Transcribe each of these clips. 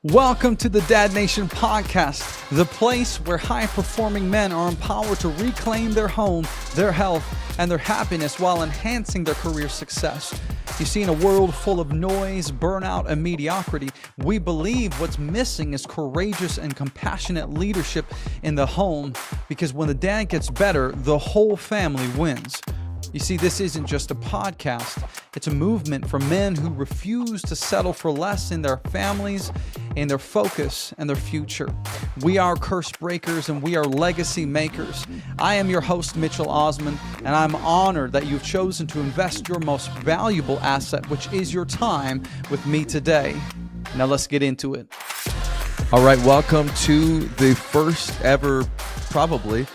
Welcome to the Dad Nation podcast, the place where high-performing men are empowered to reclaim their home, their health, and their happiness while enhancing their career success. You see, in a world full of noise, burnout, and mediocrity, we believe what's missing is courageous and compassionate leadership in the home, because when the dad gets better, the whole family wins. You see, this isn't just a podcast. It's a movement for men who refuse to settle for less in their families, in their focus, and their future. We are curse breakers and we are legacy makers. I am your host, Mitchell Osmond, and I'm honored that you've chosen to invest your most valuable asset, which is your time, with me today. Now let's get into it. All right, welcome to the first ever, probably,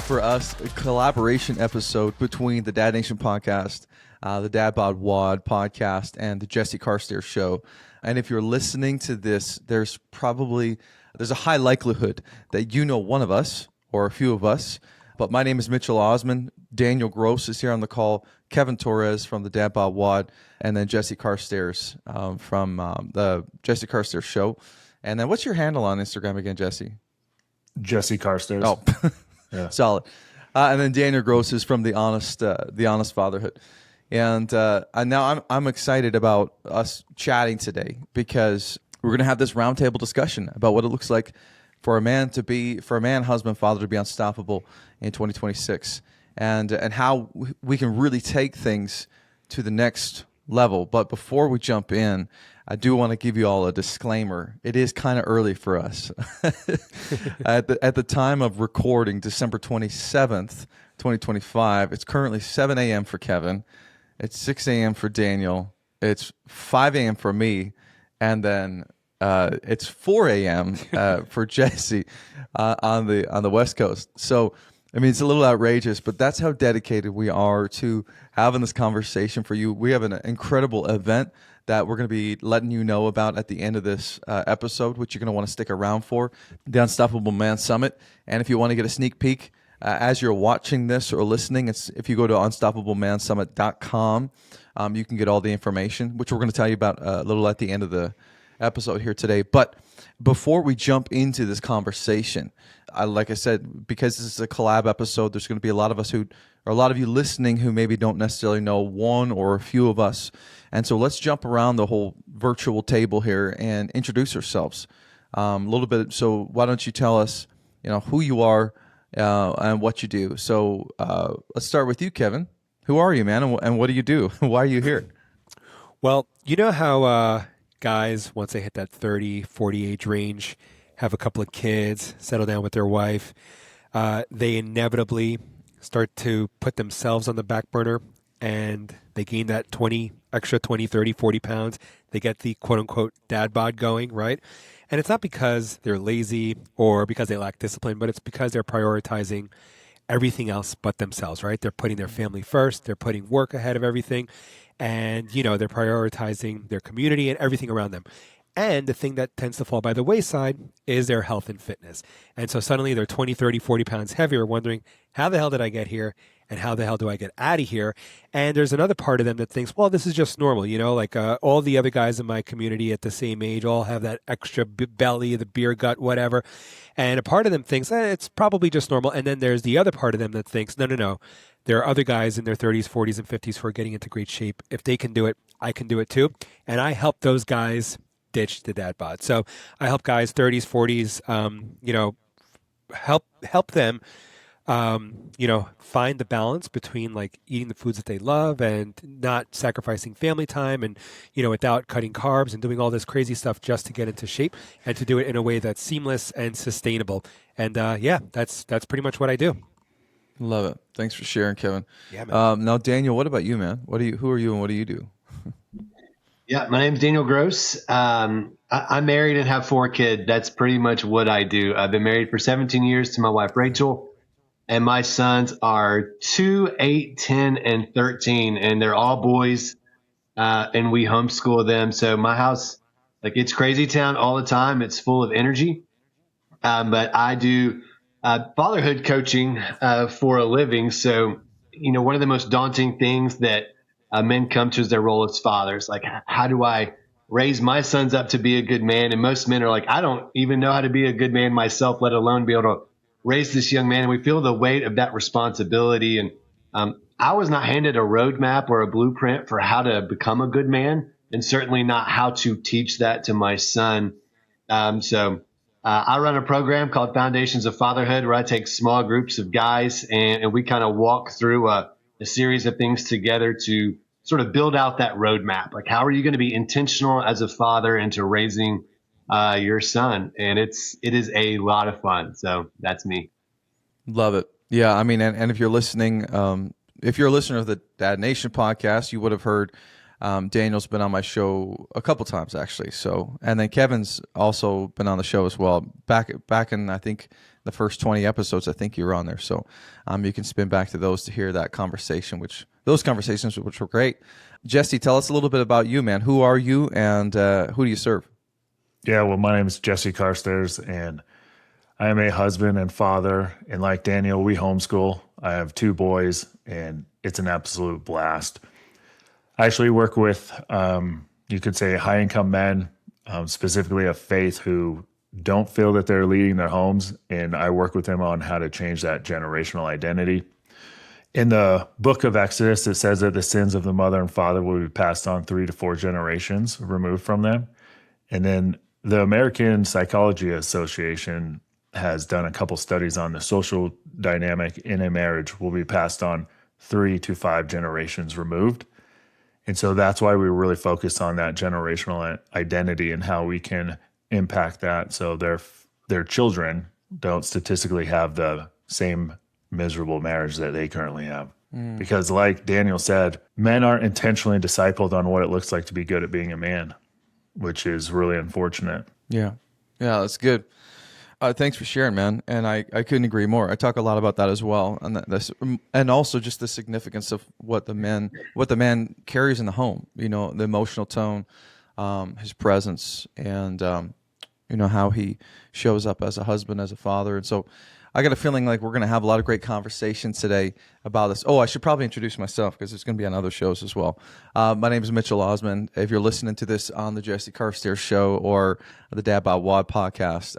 for us, a collaboration episode between the Dad Nation podcast, the Bod WOD podcast, and the Jesse Carstairs Show. And if you're listening to this, there's a high likelihood that you know one of us or a few of us. But my name is Mitchell Osmond. Daniel Grose is here on the call. Kevin Torres from the Bod WOD, and then Jesse Carstairs from the Jesse Carstairs Show. And then what's your handle on Instagram again, Jesse? Jesse Carstairs. Oh, yeah. Solid. And then Daniel Grose is from the Honest Fatherhood. And now I'm excited about us chatting today because we're going to have this roundtable discussion about what it looks like for a man, husband, father to be unstoppable in 2026, and how we can really take things to the next level. But before we jump in, I do want to give you all a disclaimer. It is kind of early for us. At the time of recording, December 27th, 2025, it's currently 7 a.m. for Kevin. It's 6 a.m. for Daniel. It's 5 a.m. for me. And then it's 4 a.m. For Jesse on the West Coast. So, I mean, it's a little outrageous, but that's how dedicated we are to having this conversation for you. We have an incredible event that we're going to be letting you know about at the end of this episode, which you're going to want to stick around for, the Unstoppable Man Summit. And if you want to get a sneak peek as you're watching this or listening, if you go to unstoppablemansummit.com, you can get all the information, which we're going to tell you about a little at the end of the episode here today. But before we jump into this conversation, like I said, because this is a collab episode, there's going to be a lot of you listening who maybe don't necessarily know one or a few of us. And so let's jump around the whole virtual table here and introduce ourselves a little bit. So why don't you tell us, who you are and what you do. So let's start with you, Kevin. Who are you, man, and what do you do? Why are you here? Well, you know how guys, once they hit that 30, 40 age range, have a couple of kids, settle down with their wife, they inevitably start to put themselves on the back burner, and they gain that extra 20, 30, 40 pounds. They get the quote-unquote dad bod going, right? And it's not because they're lazy or because they lack discipline, but it's because they're prioritizing everything else but themselves, right? They're putting their family first. They're putting work ahead of everything. And, they're prioritizing their community and everything around them. And the thing that tends to fall by the wayside is their health and fitness. And so suddenly they're 20, 30, 40 pounds heavier, wondering, how the hell did I get here? And how the hell do I get out of here? And there's another part of them that thinks, well, this is just normal. Like all the other guys in my community at the same age all have that extra belly, the beer gut, whatever. And a part of them thinks, it's probably just normal. And then there's the other part of them that thinks, no. There are other guys in their 30s, 40s, and 50s who are getting into great shape. If they can do it, I can do it too. And I help those guys ditch the dad bod. So I help guys 30s, 40s, help them, find the balance between like eating the foods that they love and not sacrificing family time and, without cutting carbs and doing all this crazy stuff just to get into shape and to do it in a way that's seamless and sustainable. And that's pretty much what I do. Love it. Thanks for sharing, Kevin. Yeah, man. Now, Daniel, what about you, man? Who are you and what do you do? Yeah, my name's Daniel Grose. I'm married and have 4 kids. That's pretty much what I do. I've been married for 17 years to my wife, Rachel, and my sons are 2, 8, 10, and 13, and they're all boys, and we homeschool them. So my house, it's crazy town all the time. It's full of energy, but I do fatherhood coaching for a living. So, one of the most daunting things that men come to is their role as fathers. Like, how do I raise my sons up to be a good man. And most men are like, I don't even know how to be a good man myself, let alone be able to raise this young man. And we feel the weight of that responsibility. And I was not handed a roadmap or a blueprint for how to become a good man, and certainly not how to teach that to my son. So I run a program called Foundations of Fatherhood, where I take small groups of guys and we kind of walk through a series of things together to sort of build out that roadmap. Like, how are you going to be intentional as a father into raising your son? And it is a lot of fun. So that's me. Love it. Yeah, I mean, and if you're listening, if you're a listener of the Dad Nation podcast, you would have heard Daniel's been on my show a couple times actually. So, and then Kevin's also been on the show as well. Back in, I think, the first 20 episodes, I think you were on there. So you can spin back to those to hear that conversation, which were great. Jesse, tell us a little bit about you, man. Who are you, and who do you serve? Yeah, well, my name is Jesse Carstairs, and I am a husband and father. And like Daniel, we homeschool. I have 2 boys, and it's an absolute blast. I actually work with, you could say, high-income men, specifically of faith, who don't feel that they're leading their homes, and I work with them on how to change that generational identity. In the book of Exodus, it says that the sins of the mother and father will be passed on 3 to 4 generations removed from them. And then the American Psychology Association has done a couple studies on the social dynamic in a marriage will be passed on 3 to 5 generations removed. And so that's why we really focus on that generational identity and how we can impact that so their children don't statistically have the same miserable marriage that they currently have. Because like Daniel said, men aren't intentionally discipled on what it looks like to be good at being a man, which is really unfortunate. Yeah, that's good. Thanks for sharing, man. And I couldn't agree more. I talk a lot about that as well, and also just the significance of what the man carries in the home. You know, the emotional tone, his presence, and how he shows up as a husband, as a father. And so, I got a feeling like we're going to have a lot of great conversations today about this. Oh, I should probably introduce myself because it's going to be on other shows as well. My name is Mitchell Osmond. If you're listening to this on the Jesse Carstairs Show or the Bod WOD podcast.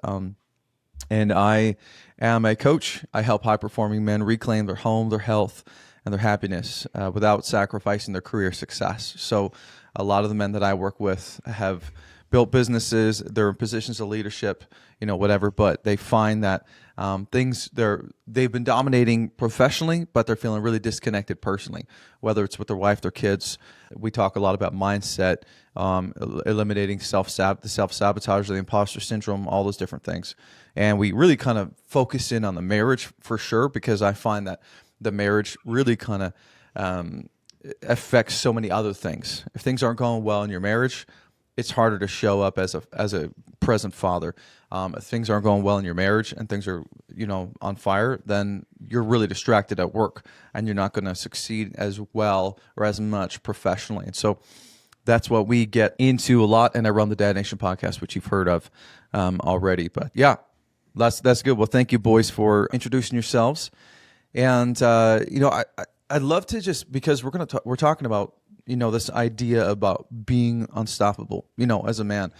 And I am a coach. I help high-performing men reclaim their home, their health, and their happiness without sacrificing their career success. So a lot of the men that I work with have built businesses, they're in positions of leadership, whatever, but they find that they've been dominating professionally, but they're feeling really disconnected personally, whether it's with their wife, their kids. We talk a lot about mindset, eliminating the self-sabotage, the imposter syndrome, all those different things. And we really kind of focus in on the marriage for sure, because I find that the marriage really kind of affects so many other things. If things aren't going well in your marriage, it's harder to show up as a present father. If things aren't going well in your marriage and things are, on fire, then you're really distracted at work and you're not going to succeed as well or as much professionally. And so that's what we get into a lot. And I run the Dad Nation podcast, which you've heard of already. But yeah, that's good. Well, thank you, boys, for introducing yourselves. And I'd love to just, because we're talking about this idea about being unstoppable, as a man.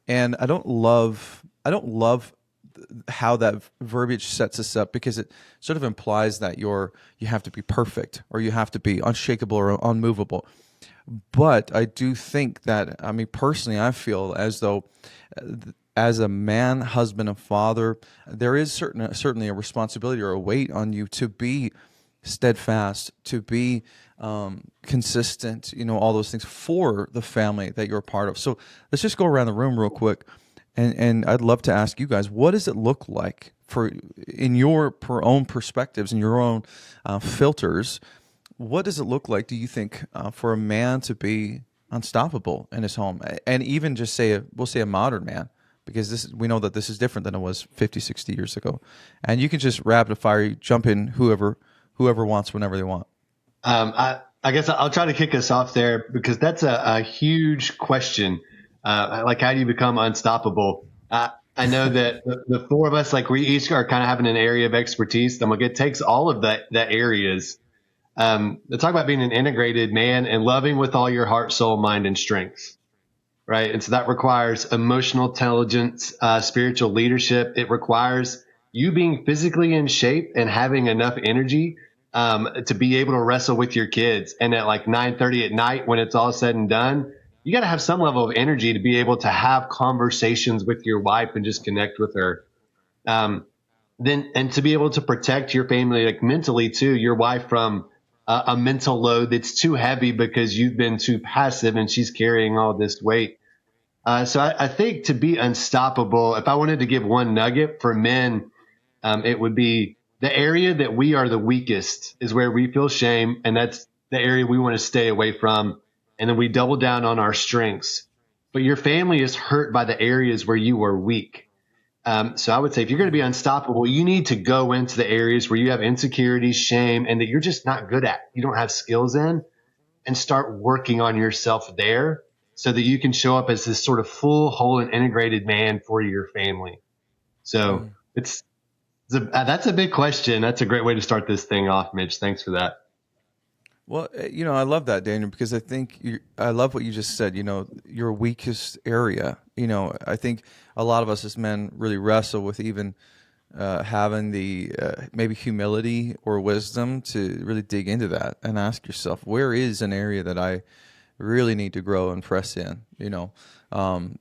And I don't love how that verbiage sets us up, because it sort of implies that you have to be perfect or you have to be unshakable or unmovable. But I do think that, personally, I feel as though as a man, husband, and father, there is certainly a responsibility or a weight on you to be steadfast, to be consistent, all those things for the family that you're a part of. So let's just go around the room real quick. And I'd love to ask you guys, what does it look like in your own perspectives and your own filters? What does it look like, do you think, for a man to be unstoppable in his home? And even just we'll say a modern man, because we know that this is different than it was 50, 60 years ago. And you can just rapid fire, jump in whoever wants, whenever they want. I guess I'll try to kick us off there, because that's a huge question. Like, how do you become unstoppable? I know that the four of us, like, we each are kind of having an area of expertise. It takes all of the areas. To talk about being an integrated man and loving with all your heart, soul, mind, and strength. right? And so that requires emotional intelligence, spiritual leadership. It requires you being physically in shape and having enough energy to be able to wrestle with your kids. And at like 9:30 at night, when it's all said and done, you got to have some level of energy to be able to have conversations with your wife and just connect with her. Then, and to be able to protect your family, like mentally too, your wife from a mental load that's too heavy because you've been too passive and she's carrying all this weight. So I think to be unstoppable, if I wanted to give one nugget for men, it would be the area that we are the weakest is where we feel shame. And that's the area we want to stay away from. And then we double down on our strengths. But your family is hurt by the areas where you are weak. So I would say if you're going to be unstoppable, you need to go into the areas where you have insecurity, shame, and that you're just not good at, you don't have skills in, and start working on yourself there so that you can show up as this sort of full, whole, and integrated man for your family. So that's a big question. That's a great way to start this thing off, Mitch. Thanks for that. Well, I love that, Daniel, because I think I love what you just said, your weakest area. I think a lot of us as men really wrestle with even having the maybe humility or wisdom to really dig into that and ask yourself, where is an area that I really need to grow and press in,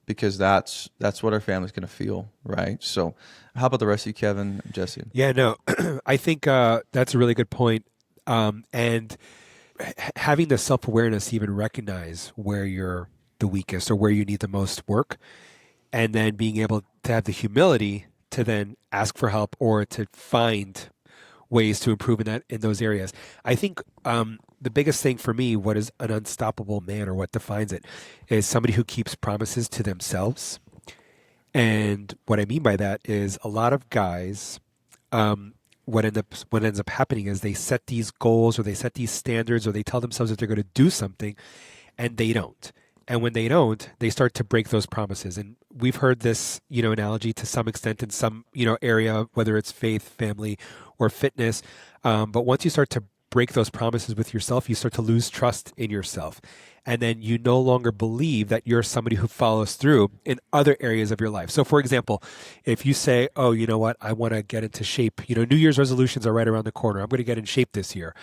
because that's what our family's going to feel, right? So how about the rest of you, Kevin, Jesse? Yeah, no, I think that's a really good point. And having the self-awareness to even recognize where you're the weakest or where you need the most work, and then being able to have the humility to then ask for help or to find ways to improve in those areas. I think the biggest thing for me, what is an unstoppable man or what defines it, is somebody who keeps promises to themselves. And what I mean by that is a lot of guys, what ends up happening is they set these goals or they set these standards or they tell themselves that they're going to do something and they don't. And when they don't, they start to break those promises. And we've heard this, analogy to some extent in some, area, whether it's faith, family, or fitness. But once you start to break those promises with yourself, you start to lose trust in yourself. And then you no longer believe that you're somebody who follows through in other areas of your life. So for example, if you say, oh, you know what, I want to get into shape, New Year's resolutions are right around the corner. I'm going to get in shape this year.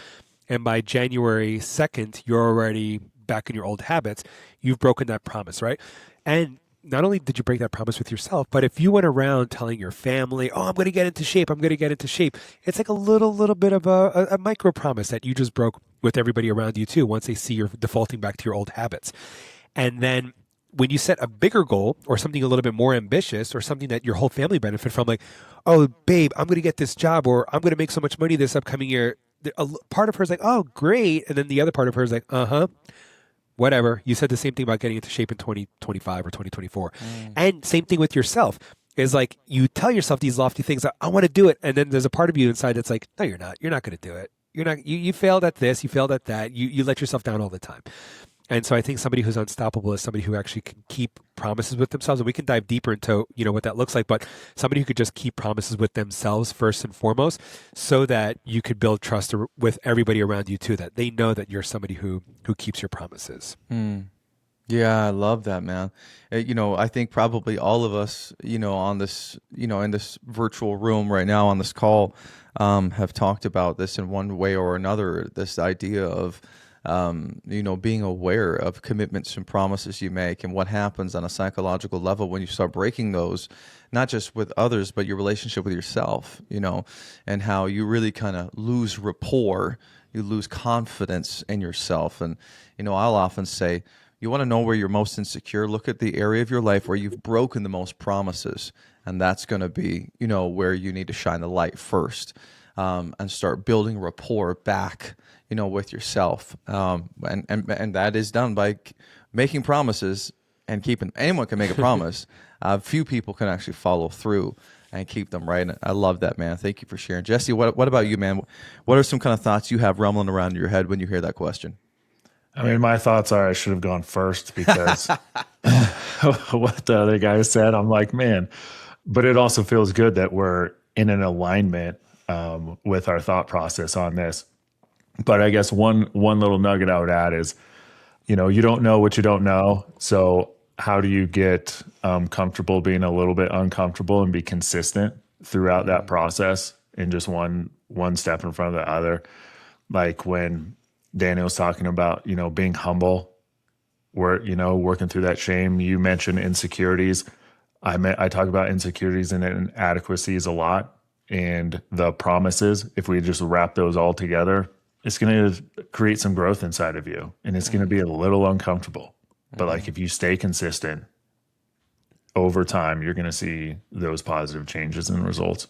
And by January 2nd, you're already back in your old habits. You've broken that promise, right? And not only did you break that promise with yourself, but if you went around telling your family, oh, I'm going to get into shape, it's like a little bit of a micro promise that you just broke with everybody around you too, once they see you're defaulting back to your old habits. And then when you set a bigger goal or something a little bit more ambitious or something that your whole family benefit from, like, oh, babe, I'm going to get this job or I'm going to make so much money this upcoming year. A part of her is like, oh, great. And then the other part of her is like, whatever. You said the same thing about getting into shape in 2025 or 2024. And same thing with yourself is like you tell yourself these lofty things. I want to do it. And then there's a part of you inside that's like, no, you're not. You're not going to do it. You're not. You failed at this. You failed at that. You let yourself down all the time. And so I think somebody who's unstoppable is somebody who actually can keep promises with themselves. And we can dive deeper into, what that looks like. But somebody who could just keep promises with themselves first and foremost so that you could build trust with everybody around you too, that they know that you're somebody who keeps your promises. Yeah, I love that, man. I think probably all of us, on this, in this virtual room right now on this call, have talked about this in one way or another, this idea of, being aware of commitments and promises you make and what happens on a psychological level when you start breaking those, not just with others, but your relationship with yourself, and how you really kind of lose rapport, you lose confidence in yourself. And, I'll often say, you want to know where you're most insecure, look at the area of your life where you've broken the most promises. And that's going to be, where you need to shine the light first, and start building rapport back, with yourself. And that is done by making promises and keeping. Anyone can make a promise. Few people can actually follow through and keep them, right? And I love that, man. Thank you for sharing. Jesse, what about you, man? What are some kind of thoughts you have rumbling around in your head when you hear that question? I mean, my thoughts are I should have gone first because what the other guy said, I'm like, man. But it also feels good that we're in an alignment with our thought process on this. But I guess one little nugget I would add is, you don't know what you don't know. So how do you get comfortable being a little bit uncomfortable and be consistent throughout that process, and just one step in front of the other. Like when Daniel's talking about, being humble, working through that shame. You mentioned insecurities. I talk about insecurities and inadequacies a lot, and the promises. If we just wrap those all together, it's going to create some growth inside of you, and it's going to be a little uncomfortable. But like if you stay consistent over time, you're going to see those positive changes and results.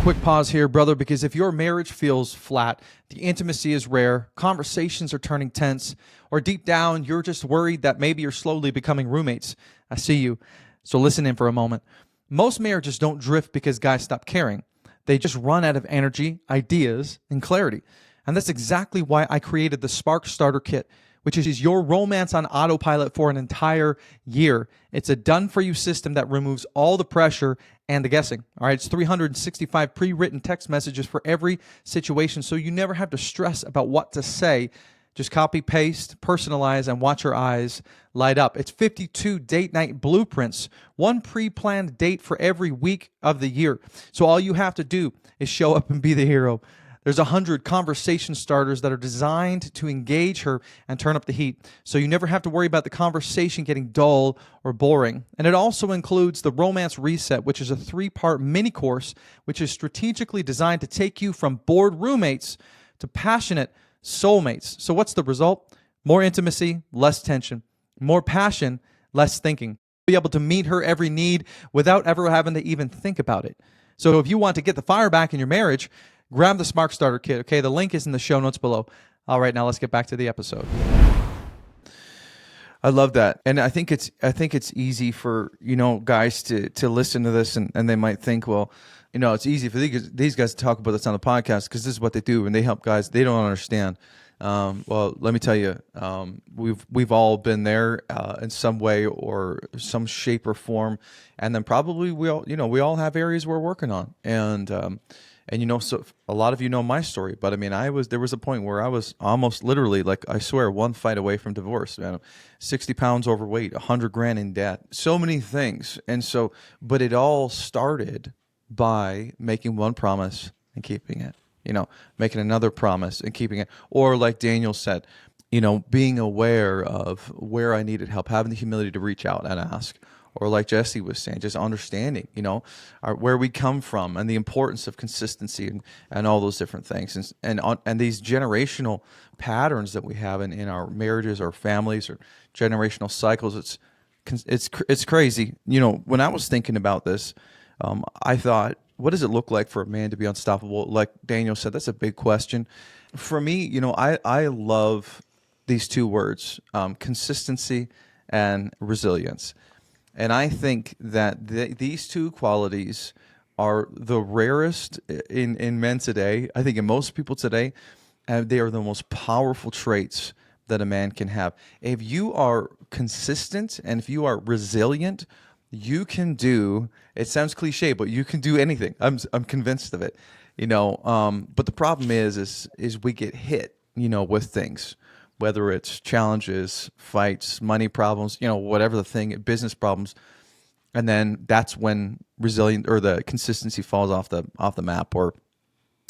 Quick pause here, brother, because if your marriage feels flat, the intimacy is rare, conversations are turning tense, or deep down, you're just worried that maybe you're slowly becoming roommates, I see you. So listen in for a moment. Most marriages don't drift because guys stop caring. They just run out of energy, ideas, and clarity. And that's exactly why I created the Spark Starter Kit, which is your romance on autopilot for an entire year. It's a done-for-you system that removes all the pressure and the guessing. All right, it's 365 pre-written text messages for every situation, so you never have to stress about what to say. Just copy, paste, personalize, and watch your eyes light up. It's 52 date night blueprints, one pre-planned date for every week of the year. So all you have to do is show up and be the hero. There's 100 conversation starters that are designed to engage her and turn up the heat, so you never have to worry about the conversation getting dull or boring. And it also includes the Romance Reset, which is a 3-part mini course, which is strategically designed to take you from bored roommates to passionate soulmates. So what's the result? More intimacy, less tension. More passion, less thinking. Be able to meet her every need without ever having to even think about it. So if you want to get the fire back in your marriage, grab the Spark Starter Kit. Okay, the link is in the show notes below. All right, now let's get back to the episode. I love that, and I think it's easy for guys to listen to this, and they might think, well, it's easy for these guys to talk about this on the podcast because this is what they do, and they help guys. They don't understand. Well, let me tell you, we've all been there in some way or some shape or form, and then probably we all have areas we're working on, and so a lot of you know my story, but I mean, there was a point where I was almost literally, like, I swear, one fight away from divorce, man. 60 pounds overweight, $100,000 in debt, so many things. And so, but it all started by making one promise and keeping it, making another promise and keeping it. Or like Daniel said, being aware of where I needed help, having the humility to reach out and ask. Or like Jesse was saying, just understanding, where we come from and the importance of consistency and all those different things. And these generational patterns that we have in our marriages or families or generational cycles, it's crazy. When I was thinking about this, I thought, what does it look like for a man to be unstoppable? Like Daniel said, that's a big question. For me, I love these two words, consistency and resilience. And I think that these two qualities are the rarest in men today. I think in most people today, they are the most powerful traits that a man can have. If you are consistent and if you are resilient, you can do, it sounds cliche, but you can do anything. I'm convinced of it. But the problem is we get hit, with things. Whether it's challenges, fights, money problems, whatever the thing, business problems, and then that's when resilient or the consistency falls off the map, or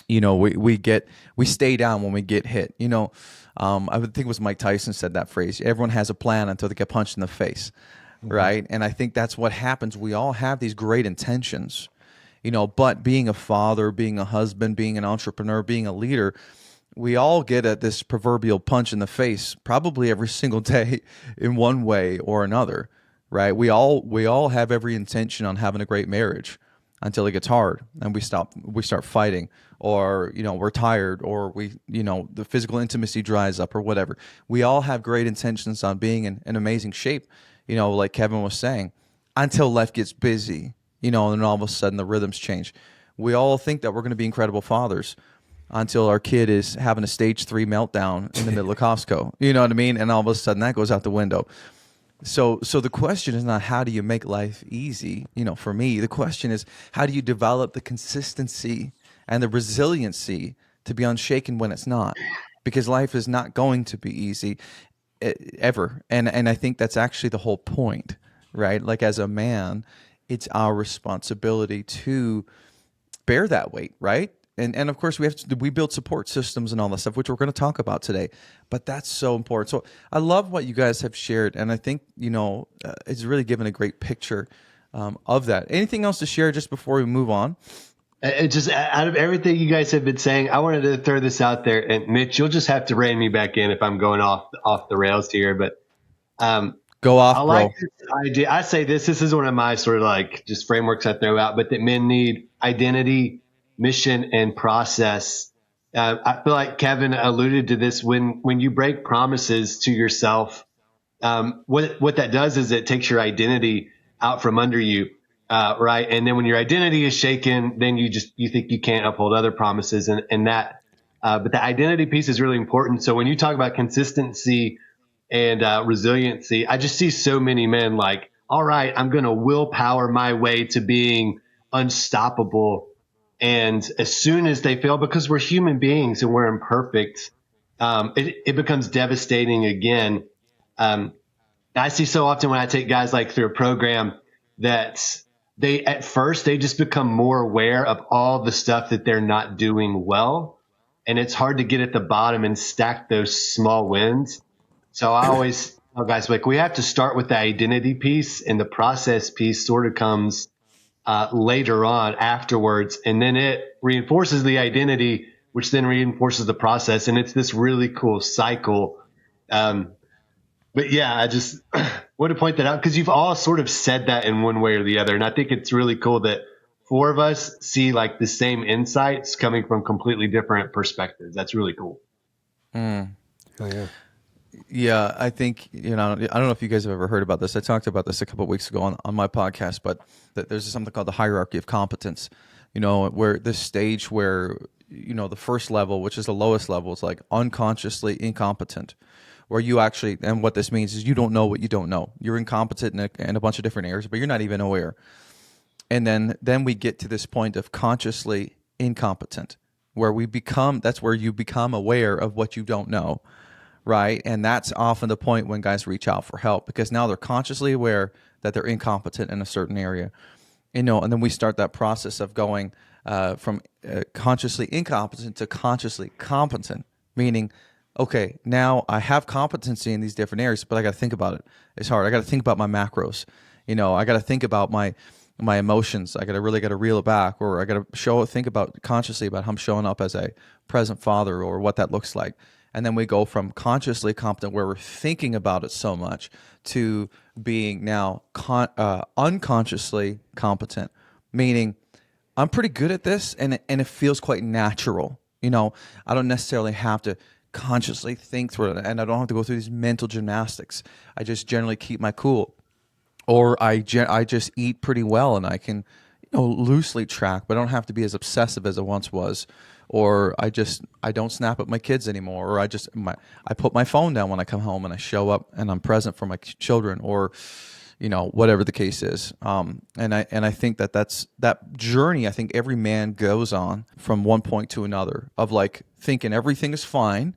we stay down when we get hit. I would think it was Mike Tyson said that phrase. Everyone has a plan until they get punched in the face, right? And I think that's what happens. We all have these great intentions, but being a father, being a husband, being an entrepreneur, being a leader, we all get this proverbial punch in the face probably every single day in one way or another, right? We all have every intention on having a great marriage until it gets hard and we start fighting, or we're tired, or the physical intimacy dries up or whatever. We all have great intentions on being in amazing shape, like Kevin was saying, until life gets busy, and then all of a sudden the rhythms change. We all think that we're going to be incredible fathers until our kid is having a stage 3 meltdown in the middle of Costco. You know what I mean? And all of a sudden that goes out the window. So the question is not how do you make life easy? For me, the question is how do you develop the consistency and the resiliency to be unshaken when it's not? Because life is not going to be easy. ever. And I think that's actually the whole point, right? Like as a man, it's our responsibility to bear that weight, right? And of course we build support systems and all that stuff, which we're going to talk about today. But that's so important. So I love what you guys have shared, and I think it's really given a great picture of that. Anything else to share just before we move on? It just out of everything you guys have been saying, I wanted to throw this out there, and Mitch, you'll just have to rein me back in if I'm going off the rails here. But go off, I bro. like this idea. I say this is one of my sort of like just frameworks I throw out, but that men need identity, mission, and process. I feel like Kevin alluded to this when you break promises to yourself. What that does is it takes your identity out from under you, right? And then when your identity is shaken, then you think you can't uphold other promises, and that. But the identity piece is really important. So when you talk about consistency and resiliency, I just see so many men like, all right, I'm going to willpower my way to being unstoppable. And as soon as they fail, because we're human beings and we're imperfect, it becomes devastating again. I see so often when I take guys like through a program that at first they just become more aware of all the stuff that they're not doing well. And it's hard to get at the bottom and stack those small wins. So I always tell guys, like, we have to start with the identity piece, and the process piece sort of comes later on afterwards. And then it reinforces the identity, which then reinforces the process. And it's this really cool cycle. But yeah, I just want to point that out because you've all sort of said that in one way or the other. And I think it's really cool that four of us see like the same insights coming from completely different perspectives. That's really cool. Oh, yeah. Yeah, I think, I don't know if you guys have ever heard about this. I talked about this a couple of weeks ago on my podcast, but there's something called the hierarchy of competence, where this stage where, the first level, which is the lowest level, is like unconsciously incompetent, where you actually, and what this means is you don't know what you don't know. You're incompetent in a bunch of different areas, but you're not even aware. And then we get to this point of consciously incompetent, where that's where you become aware of what you don't know. Right. And that's often the point when guys reach out for help, because now they're consciously aware that they're incompetent in a certain area. And then we start that process of going from consciously incompetent to consciously competent, meaning, okay, now I have competency in these different areas, but I got to think about it. It's hard. I got to think about my macros. I got to think about my emotions. I got to reel it back, or I got to think about consciously about how I'm showing up as a present father or what that looks like. And then we go from consciously competent, where we're thinking about it so much, to being now unconsciously competent, meaning I'm pretty good at this, and it feels quite natural. I don't necessarily have to consciously think through it, and I don't have to go through these mental gymnastics. I just generally keep my cool, or I just eat pretty well, and I can loosely track, but I don't have to be as obsessive as I once was. Or I don't snap at my kids anymore, or I put my phone down when I come home and I show up and I'm present for my children, or whatever the case is. And I think that's that journey. I think every man goes on from one point to another of like thinking everything is fine,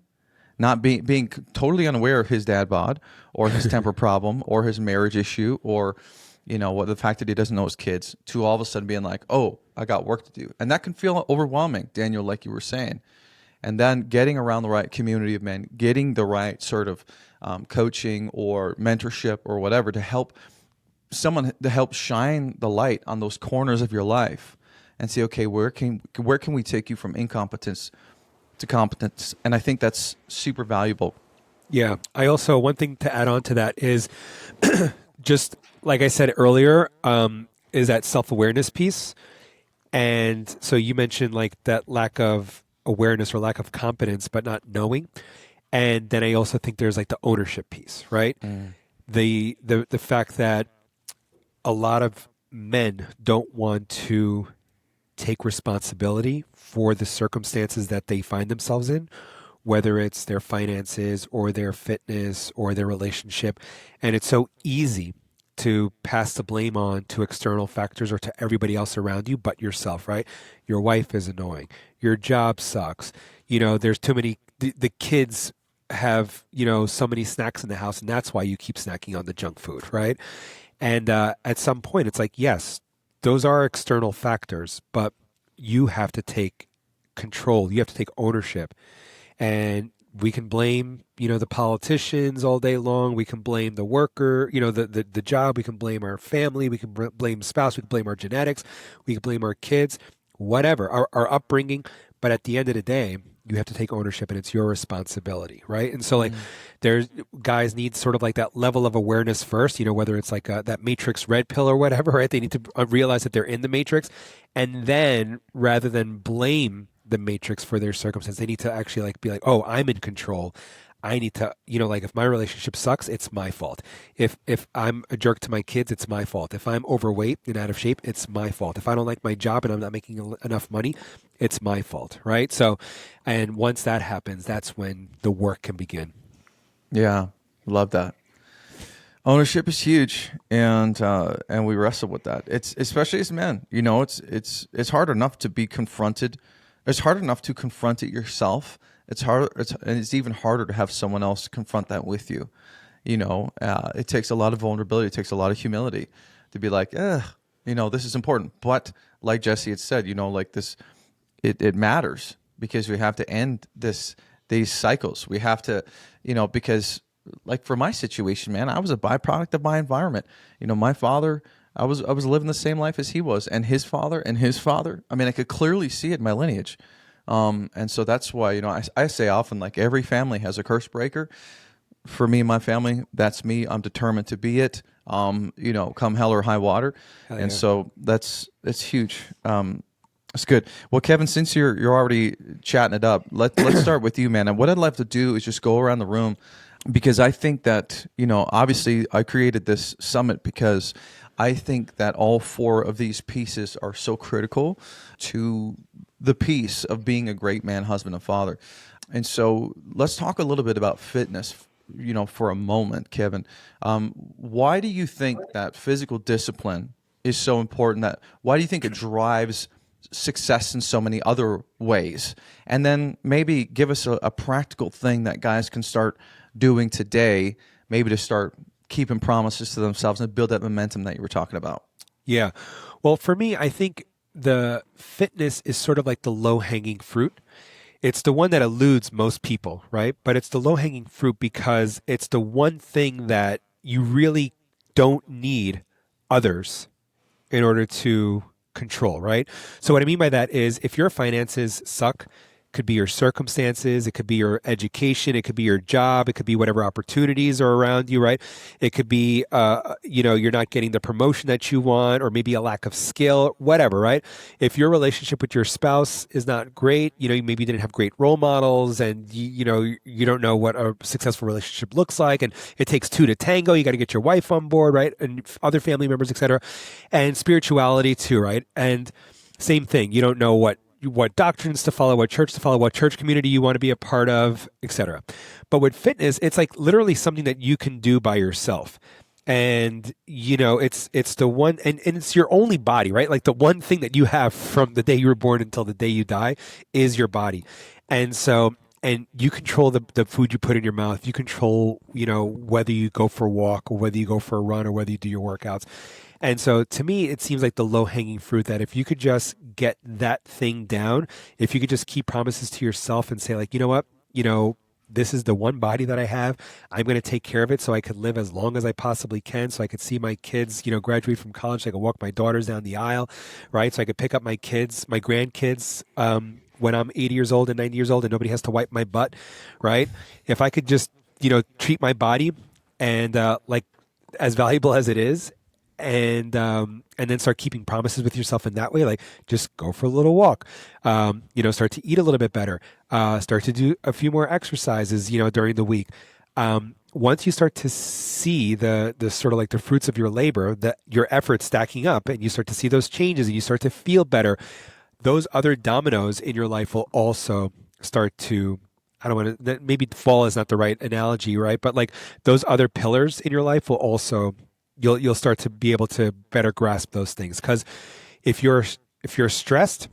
not being totally unaware of his dad bod or his temper problem or his marriage issue, or the fact that he doesn't know his kids, to all of a sudden being like, oh, I got work to do. And that can feel overwhelming, Daniel, like you were saying. And then getting around the right community of men, getting the right sort of coaching or mentorship or whatever to help shine the light on those corners of your life and say, okay, where can we take you from incompetence to competence? And I think that's super valuable. Yeah. I also, one thing to add on to that is just like I said earlier, is that self-awareness piece. And so you mentioned like that lack of awareness or lack of competence, but not knowing. And then I also think there's like the ownership piece, right? The fact that a lot of men don't want to take responsibility for the circumstances that they find themselves in, whether it's their finances or their fitness or their relationship. And it's so easy to pass the blame on to external factors or to everybody else around you but yourself, right? Your wife is annoying. Your job sucks. There's too many, the kids have, so many snacks in the house, and that's why you keep snacking on the junk food, right? And at some point, it's like, yes, those are external factors, but you have to take control. You have to take ownership. And we can blame, the politicians all day long. We can blame the worker, the job. We can blame our family. We can blame spouse. We can blame our genetics. We can blame our kids, whatever, our upbringing. But at the end of the day, you have to take ownership, and it's your responsibility, right? And so, like, there's guys need sort of like that level of awareness first, whether it's like that Matrix red pill or whatever, right? They need to realize that they're in the Matrix, and then rather than blame the Matrix for their circumstance, they need to actually like be like, oh, I'm in control. I need to, like if my relationship sucks, it's my fault. If I'm a jerk to my kids, it's my fault. If I'm overweight and out of shape, it's my fault. If I don't like my job and I'm not making enough money, it's my fault, right? So, and once that happens, that's when the work can begin. Yeah, love that. Ownership is huge, and we wrestle with that. It's especially as men, it's hard enough to be confronted. It's hard enough to confront it yourself. It's hard. It's even harder to have someone else confront that with you. It takes a lot of vulnerability. It takes a lot of humility to be like, this is important. But like Jesse had said, like this, it matters because we have to end these cycles. We have to, because like for my situation, man, I was a byproduct of my environment. My father, I was living the same life as he was, and his father. I mean, I could clearly see it in my lineage. And so that's why, I say often, like, every family has a curse breaker. For me and my family, that's me. I'm determined to be it, come hell or high water. Hell yeah. And so it's huge. It's good. Well, Kevin, since you're already chatting it up, let's start with you, man. And what I'd love to do is just go around the room, because I think that, obviously I created this summit because I think that all four of these pieces are so critical to the piece of being a great man, husband, and father. And so let's talk a little bit about fitness, for a moment, Kevin. Why do you think that physical discipline is so important? Why do you think it drives success in so many other ways? And then maybe give us a practical thing that guys can start doing today, maybe to start keeping promises to themselves and build that momentum that you were talking about. Yeah. Well, for me, I think the fitness is sort of like the low-hanging fruit. It's the one that eludes most people, right? But it's the low-hanging fruit because it's the one thing that you really don't need others in order to control, right? So what I mean by that is if your finances suck, could be your circumstances, it could be your education, it could be your job, it could be whatever opportunities are around you, right? It could be, you're not getting the promotion that you want, or maybe a lack of skill, whatever, right? If your relationship with your spouse is not great, maybe you didn't have great role models, and you don't know what a successful relationship looks like, and it takes two to tango. You got to get your wife on board, right? And other family members, etc. And spirituality too, right? And same thing. You don't know what doctrines to follow, what church to follow, what church community you want to be a part of, etc. But with fitness, it's like literally something that you can do by yourself. And, it's the one, and it's your only body, right? Like the one thing that you have from the day you were born until the day you die is your body. And so, and you control the food you put in your mouth. You control, whether you go for a walk or whether you go for a run or whether you do your workouts. And so to me, it seems like the low-hanging fruit that if you could just get that thing down, if you could just keep promises to yourself and say like, you know what, this is the one body that I have. I'm going to take care of it so I could live as long as I possibly can, so I could see my kids, graduate from college, so I could walk my daughters down the aisle, right? So I could pick up my kids, my grandkids, when I'm 80 years old and 90 years old and nobody has to wipe my butt, right? If I could just, treat my body and like as valuable as it is, and then start keeping promises with yourself in that way, like just go for a little walk, start to eat a little bit better, start to do a few more exercises, during the week. Once you start to see the sort of like the fruits of your labor, that your efforts stacking up, and you start to see those changes and you start to feel better, those other dominoes in your life will also start to, I don't want to, maybe fall is not the right analogy, right? But like those other pillars in your life will also, you'll start to be able to better grasp those things. Because if you're stressed,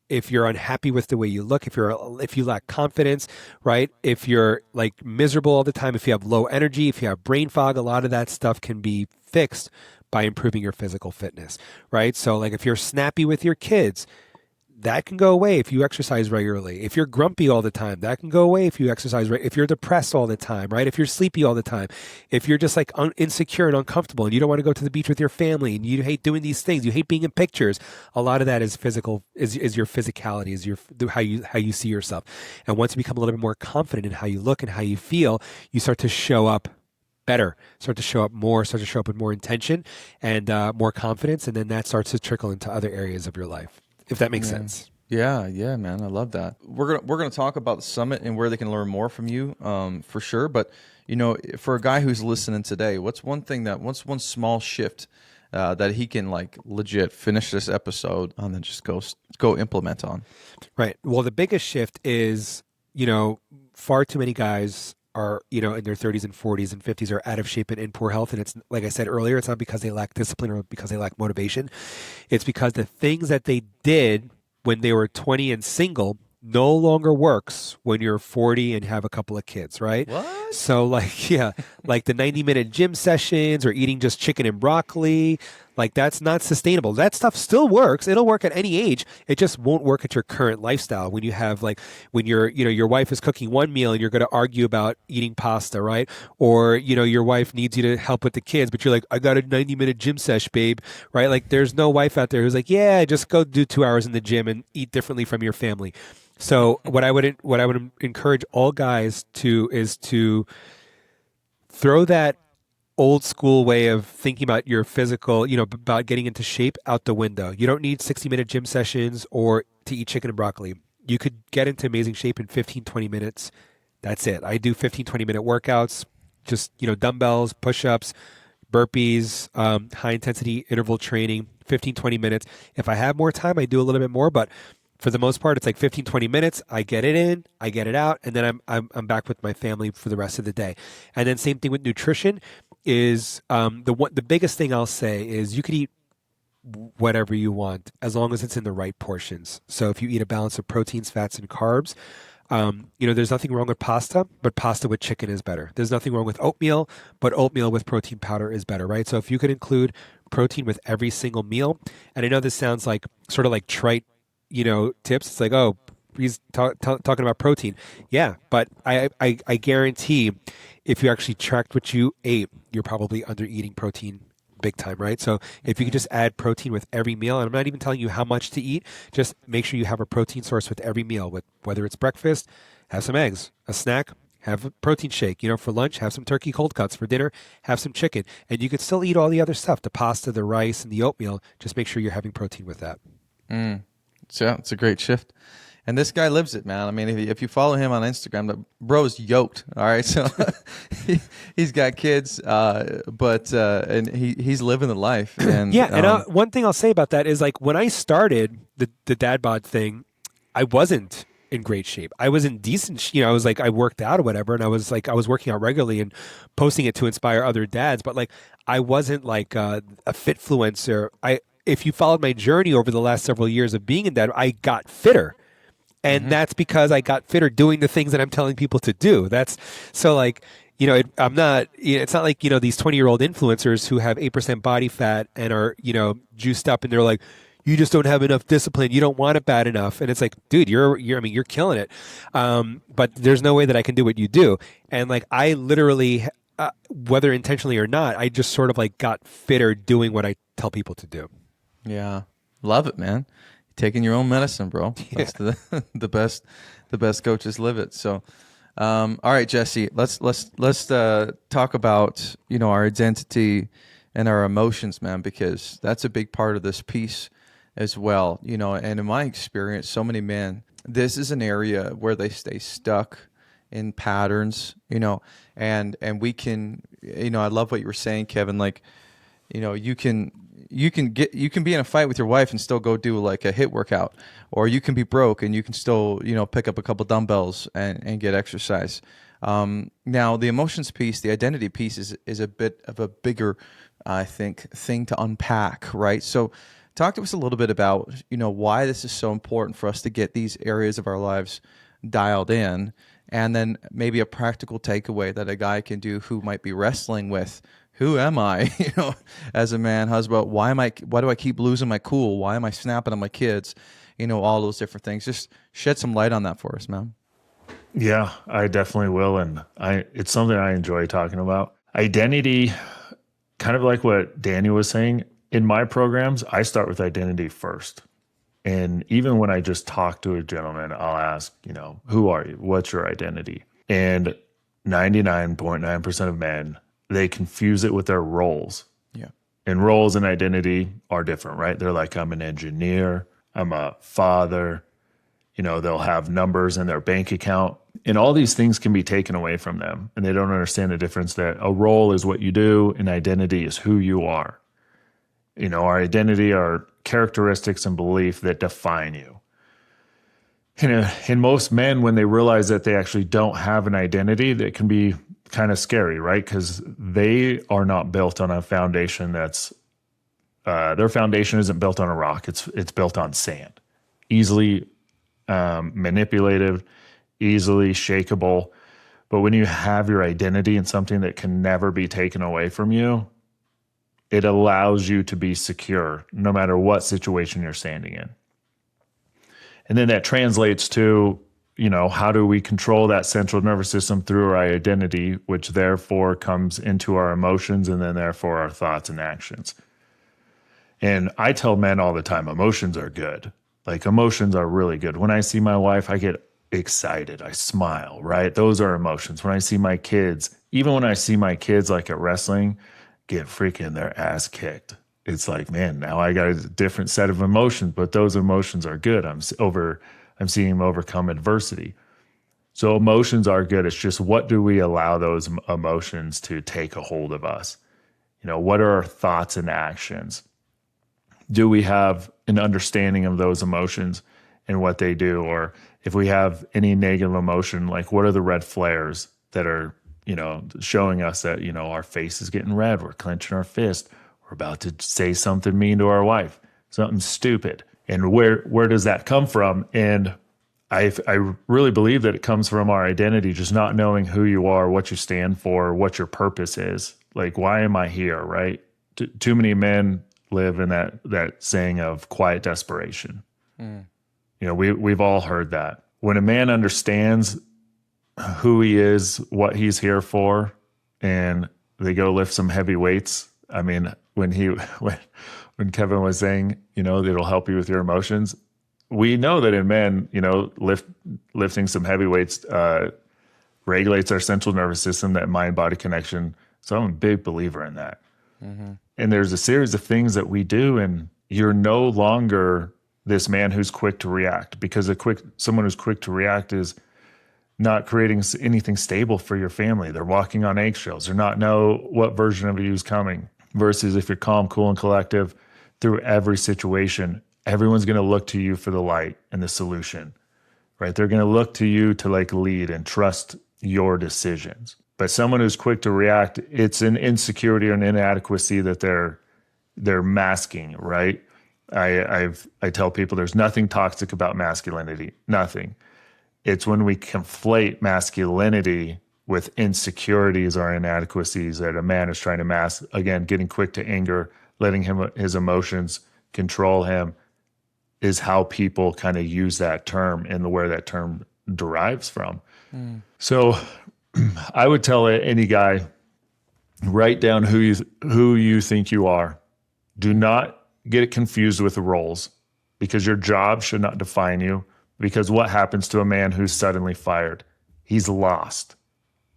if you're unhappy with the way you look, if you lack confidence, right? If you're like miserable all the time, if you have low energy, if you have brain fog, a lot of that stuff can be fixed by improving your physical fitness, right? So like if you're snappy with your kids, that can go away if you exercise regularly. If you're grumpy all the time, that can go away if you exercise. If you're depressed all the time, right? If you're sleepy all the time, if you're just like insecure and uncomfortable and you don't want to go to the beach with your family and you hate doing these things, you hate being in pictures, a lot of that is physical, is your physicality, is your how you see yourself. And once you become a little bit more confident in how you look and how you feel, you start to show up better, start to show up more, start to show up with more intention and more confidence. And then that starts to trickle into other areas of your life. If that makes sense. Yeah, man, I love that. We're gonna talk about the summit and where they can learn more from you, for sure. But for a guy who's listening today, what's one small shift that he can like legit finish this episode and then just go implement on? Right. Well, the biggest shift is far too many guys are in their 30s and 40s and 50s are out of shape and in poor health. And it's like I said earlier, it's not because they lack discipline or because they lack motivation. It's because the things that they did when they were 20 and single no longer works when you're 40 and have a couple of kids, right? What? So like the 90-minute gym sessions or eating just chicken and broccoli, like that's not sustainable. That stuff still works. It'll work at any age. It just won't work at your current lifestyle. When you have when your wife is cooking one meal and you're going to argue about eating pasta, right? Or, your wife needs you to help with the kids, but you're like, I got a 90-minute gym sesh, babe, right? Like there's no wife out there who's like, yeah, just go do 2 hours in the gym and eat differently from your family. So what I would encourage all guys is to throw that old school way of thinking about your physical, about getting into shape out the window. You don't need 60-minute gym sessions or to eat chicken and broccoli. You could get into amazing shape in 15, 20 minutes. That's it. I do 15, 20-minute workouts, just, dumbbells, push-ups, burpees, high-intensity interval training, 15, 20 minutes. If I have more time, I do a little bit more, but for the most part, it's like 15, 20 minutes. I get it in, I get it out, and then I'm back with my family for the rest of the day. And then same thing with nutrition is the biggest thing I'll say is you could eat whatever you want as long as it's in the right portions. So if you eat a balance of proteins, fats, and carbs, there's nothing wrong with pasta, but pasta with chicken is better. There's nothing wrong with oatmeal, but oatmeal with protein powder is better, right? So if you could include protein with every single meal, and I know this sounds like sort of like trite, tips. It's like, oh, he's talking about protein. Yeah, but I guarantee if you actually tracked what you ate, you're probably under eating protein big time, right? So if you could just add protein with every meal, and I'm not even telling you how much to eat, just make sure you have a protein source with every meal. With whether it's breakfast, have some eggs. A snack, have a protein shake. For lunch, have some turkey cold cuts. For dinner, have some chicken. And you could still eat all the other stuff, the pasta, the rice, and the oatmeal. Just make sure you're having protein with that. So it's a great shift. And this guy lives it, man. I mean, if you follow him on Instagram, the bro's yoked. All right, so he's got kids, but he's living the life. And one thing I'll say about that is like when I started the dad bod thing, I wasn't in great shape. I was in decent. I was like I worked out or whatever, and I was working out regularly and posting it to inspire other dads. But like I wasn't like a fitfluencer. If you followed my journey over the last several years of being in that, I got fitter. And that's because I got fitter doing the things that I'm telling people to do. That's so like, I'm not, it's not like, these 20-year-old influencers who have 8% body fat and are, juiced up and they're like, you just don't have enough discipline. You don't want it bad enough. And it's like, dude, you're killing it. But there's no way that I can do what you do. And like, I literally, whether intentionally or not, I just sort of like got fitter doing what I tell people to do. Yeah. Love it, man. Taking your own medicine, bro. That's the best coaches live it. So, all right, Jesse, let's talk about, our identity and our emotions, man, because that's a big part of this piece as well. And in my experience, so many men, this is an area where they stay stuck in patterns, and we can, I love what you were saying, Kevin, like, you can be in a fight with your wife and still go do like a HIIT workout, or you can be broke and you can still, pick up a couple dumbbells and get exercise. Now the emotions piece, the identity piece is a bit of a bigger, I think, thing to unpack, right? So talk to us a little bit about, why this is so important for us to get these areas of our lives dialed in, and then maybe a practical takeaway that a guy can do who might be wrestling with, who am I, as a man, husband? Why do I keep losing my cool? Why am I snapping at my kids? All those different things. Just shed some light on that for us, man. Yeah, I definitely will. And it's something I enjoy talking about. Identity, kind of like what Daniel was saying, in my programs, I start with identity first. And even when I just talk to a gentleman, I'll ask, who are you? What's your identity? And 99.9% of men, they confuse it with their roles. Yeah. And roles and identity are different, right? They're like, I'm an engineer, I'm a father, they'll have numbers in their bank account. And all these things can be taken away from them. And they don't understand the difference that a role is what you do and identity is who you are. Our identity are characteristics and belief that define you. And most men, when they realize that they actually don't have an identity, that can be kind of scary, right? Because they are not built on a foundation that's, their foundation isn't built on a rock. It's built on sand, easily manipulated, easily shakeable. But when you have your identity in something that can never be taken away from you, it allows you to be secure no matter what situation you're standing in. And then that translates to, how do we control that central nervous system through our identity, which therefore comes into our emotions and then therefore our thoughts and actions. And I tell men all the time, emotions are good. Like, emotions are really good. When I see my wife, I get excited. I smile, right? Those are emotions. When I see my kids, even when I see my kids like at wrestling, get freaking their ass kicked. It's like, man, now I got a different set of emotions, but those emotions are good. I'm seeing them overcome adversity. So emotions are good. It's just, what do we allow those emotions to take a hold of us? What are our thoughts and actions? Do we have an understanding of those emotions and what they do? Or if we have any negative emotion, like, what are the red flares that are, showing us that, our face is getting red, we're clenching our fist, we're about to say something mean to our wife, something stupid. And where does that come from? And I really believe that it comes from our identity, just not knowing who you are, what you stand for, what your purpose is. Like, why am I here, right? Too many men live in that saying of quiet desperation. We've all heard that. When a man understands who he is, what he's here for, and they go lift some heavy weights. I mean, when Kevin was saying, that it'll help you with your emotions, we know that in men, lifting some heavy weights regulates our central nervous system, that mind-body connection. So I'm a big believer in that. Mm-hmm. And there's a series of things that we do, and you're no longer this man who's quick to react, because someone who's quick to react is not creating anything stable for your family. They're walking on eggshells. They're not know what version of you is coming. Versus if you're calm, cool, and collective through every situation, everyone's going to look to you for the light and the solution, right? They're going to look to you to lead and trust your decisions. But someone who's quick to react, it's an insecurity or an inadequacy that they're masking, right? I tell people there's nothing toxic about masculinity, nothing. It's when we conflate masculinity with insecurities or inadequacies that a man is trying to mask. Again, getting quick to anger, letting his emotions control him, is how people kind of use that term and where that term derives from. So I would tell any guy, write down who you think you are. Do not get it confused with the roles, because your job should not define you. Because what happens to a man who's suddenly fired? He's lost,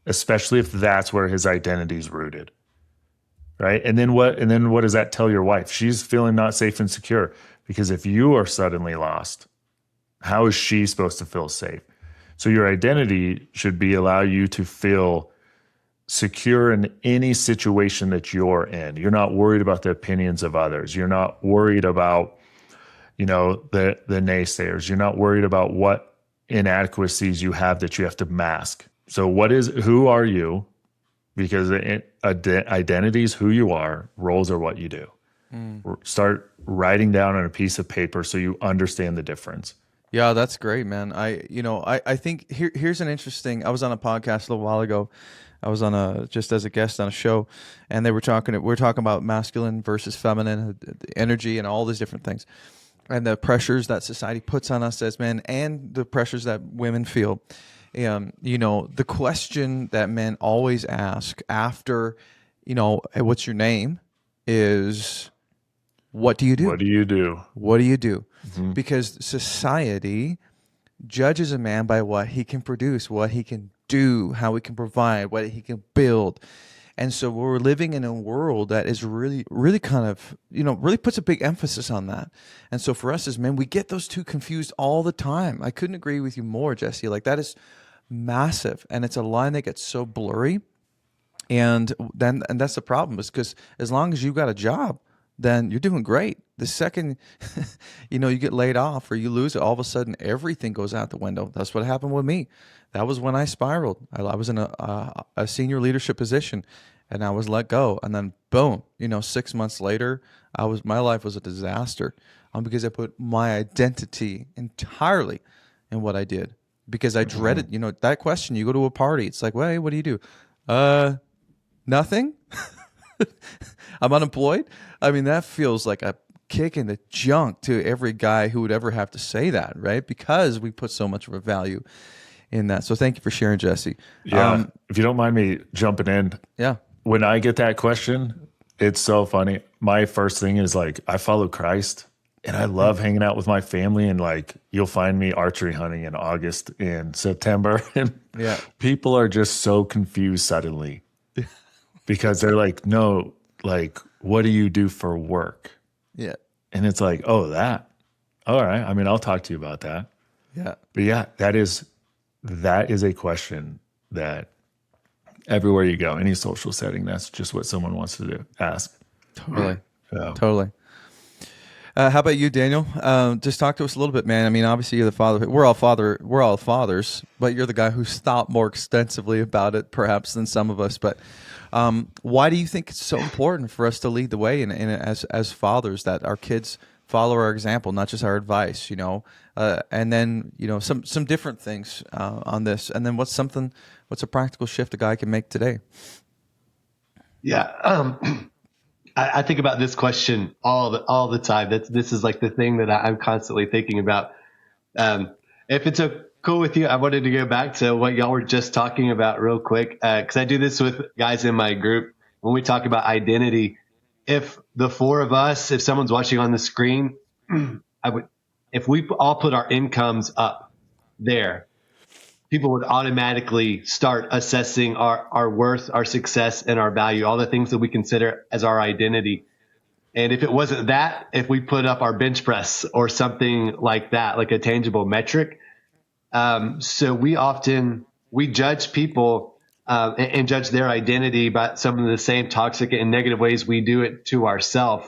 especially if that's where his identity is rooted, right? And then what does that tell your wife? She's feeling not safe and secure, because if you are suddenly lost, how is she supposed to feel safe? So your identity should allow you to feel secure in any situation that you're in. You're not worried about the opinions of others. You're not worried about the naysayers. You're not worried about what inadequacies you have that you have to mask. So who are you? Because identity is who you are. Roles are what you do. Start writing down on a piece of paper so you understand the difference. Yeah, that's great, man. I think here's an interesting. I was on a podcast a little while ago. I was on just as a guest on a show, and we were talking about masculine versus feminine, the energy, and all these different things, and the pressures that society puts on us as men, and the pressures that women feel. The question that men always ask after, "Hey, what's your name?" is, "What do you do? What do you do? What do you do?" Mm-hmm. Because society judges a man by what he can produce, what he can do, how he can provide, what he can build. And so we're living in a world that is really, really kind of, really puts a big emphasis on that. And so for us as men, we get those two confused all the time. I couldn't agree with you more, Jesse. Like, that is massive. And it's a line that gets so blurry. And that's the problem, is because as long as you've got a job, then you're doing great. The second, you get laid off or you lose it, all of a sudden everything goes out the window. That's what happened with me. That was when I spiraled. I was in a senior leadership position, and I was let go. And then boom, 6 months later, my life was a disaster, because I put my identity entirely in what I did, because I dreaded, that question. You go to a party, it's like, well, hey, what do you do? Nothing. I'm unemployed. I mean, that feels like a kick in the junk to every guy who would ever have to say that, right? Because we put so much of a value in that. So thank you for sharing, Jesse. Yeah. If you don't mind me jumping in. Yeah. When I get that question, it's so funny. My first thing is like, I follow Christ and I love hanging out with my family. And like, you'll find me archery hunting in August and September. And people are just so confused suddenly because they're like, no, like, what do you do for work? Yeah. And it's like, oh, that. All right. I mean, I'll talk to you about that. Yeah. But yeah, that is a question that everywhere you go, any social setting, that's just what someone wants to ask. Totally. Yeah. Totally. How about you, Daniel? Just talk to us a little bit, man. I mean, obviously you're the father. We're all fathers, but you're the guy who's thought more extensively about it, perhaps, than some of us. But why do you think it's so important for us to lead the way as fathers, that our kids follow our example, not just our advice, and then, some different things on this. And then what's a practical shift a guy can make today? Yeah. I think about this question all the time. This is like the thing that I'm constantly thinking about. If it's cool with you, I wanted to go back to what y'all were just talking about real quick, because I do this with guys in my group when we talk about identity. If the four of us, if someone's watching on the screen, if we all put our incomes up there, people would automatically start assessing our worth, our success, and our value, all the things that we consider as our identity. And if it wasn't that, if we put up our bench press or something like that, like a tangible metric, so we judge people and judge their identity by some of the same toxic and negative ways we do it to ourselves.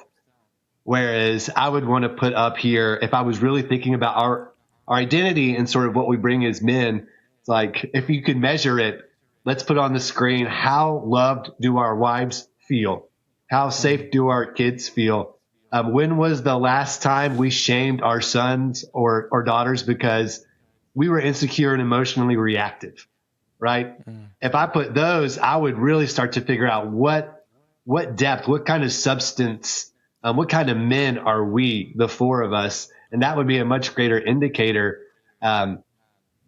Whereas I would want to put up here, if I was really thinking about our identity and sort of what we bring as men, it's like, if you could measure it, let's put on the screen, how loved do our wives feel? How safe do our kids feel? When was the last time we shamed our sons or daughters because we were insecure and emotionally reactive, right? If I put those, I would really start to figure out what depth, what kind of substance, what kind of men are we, the four of us? And that would be a much greater indicator.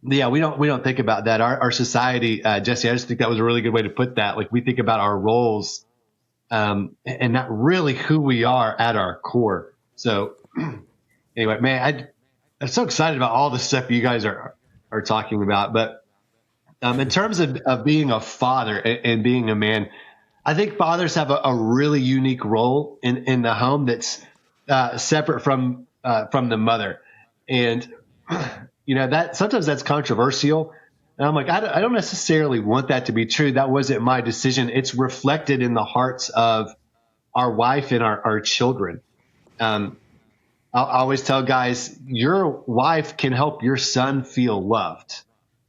Yeah, we don't think about that. Our society, Jesse, I just think that was a really good way to put that. Like, we think about our roles, and not really who we are at our core. So anyway, man, I'm so excited about all the stuff you guys are talking about. But in terms of being a father and being a man, I think fathers have a really unique role in the home that's separate from the mother. And that sometimes that's controversial. And I'm like, I don't necessarily want that to be true. That wasn't my decision. It's reflected in the hearts of our wife and our children. I'll always tell guys, your wife can help your son feel loved,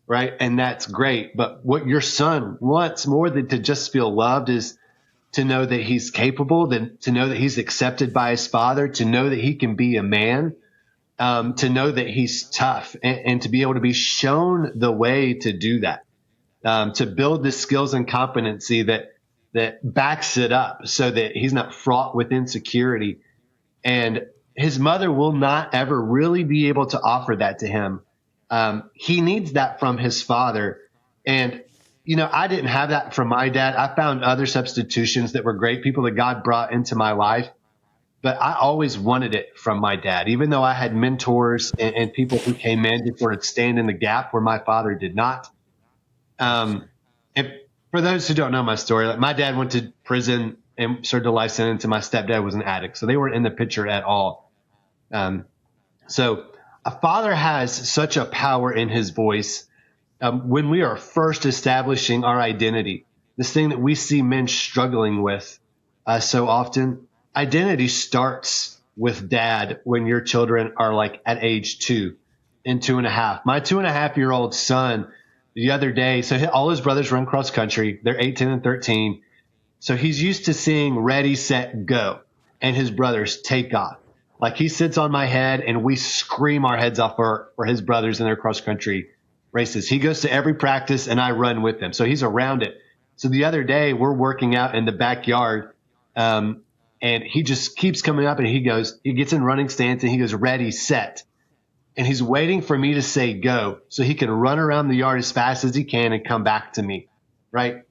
right? And that's great. But what your son wants more than to just feel loved is to know that he's capable, to know that he's accepted by his father, to know that he can be a man, to know that he's tough, and to be able to be shown the way to do that, to build the skills and competency that backs it up so that he's not fraught with insecurity. And his mother will not ever really be able to offer that to him. He needs that from his father. And, I didn't have that from my dad. I found other substitutions that were great, people that God brought into my life. But I always wanted it from my dad, even though I had mentors and people who came in to sort of stand in the gap where my father did not. And for those who don't know my story, like my dad went to prison and served a life sentence, and my stepdad was an addict. So they weren't in the picture at all. So a father has such a power in his voice. When we are first establishing our identity, this thing that we see men struggling with so often, identity starts with dad when your children are like at age 2 and 2.5. My 2.5-year-old son the other day, so all his brothers run cross country. They're 18 and 13. So he's used to seeing ready, set, go, and his brothers take off. Like he sits on my head and we scream our heads off for his brothers in their cross country races. He goes to every practice and I run with him. So he's around it. So the other day we're working out in the backyard, and he just keeps coming up and he gets in running stance and he goes, ready, set. And he's waiting for me to say go so he can run around the yard as fast as he can and come back to me, right?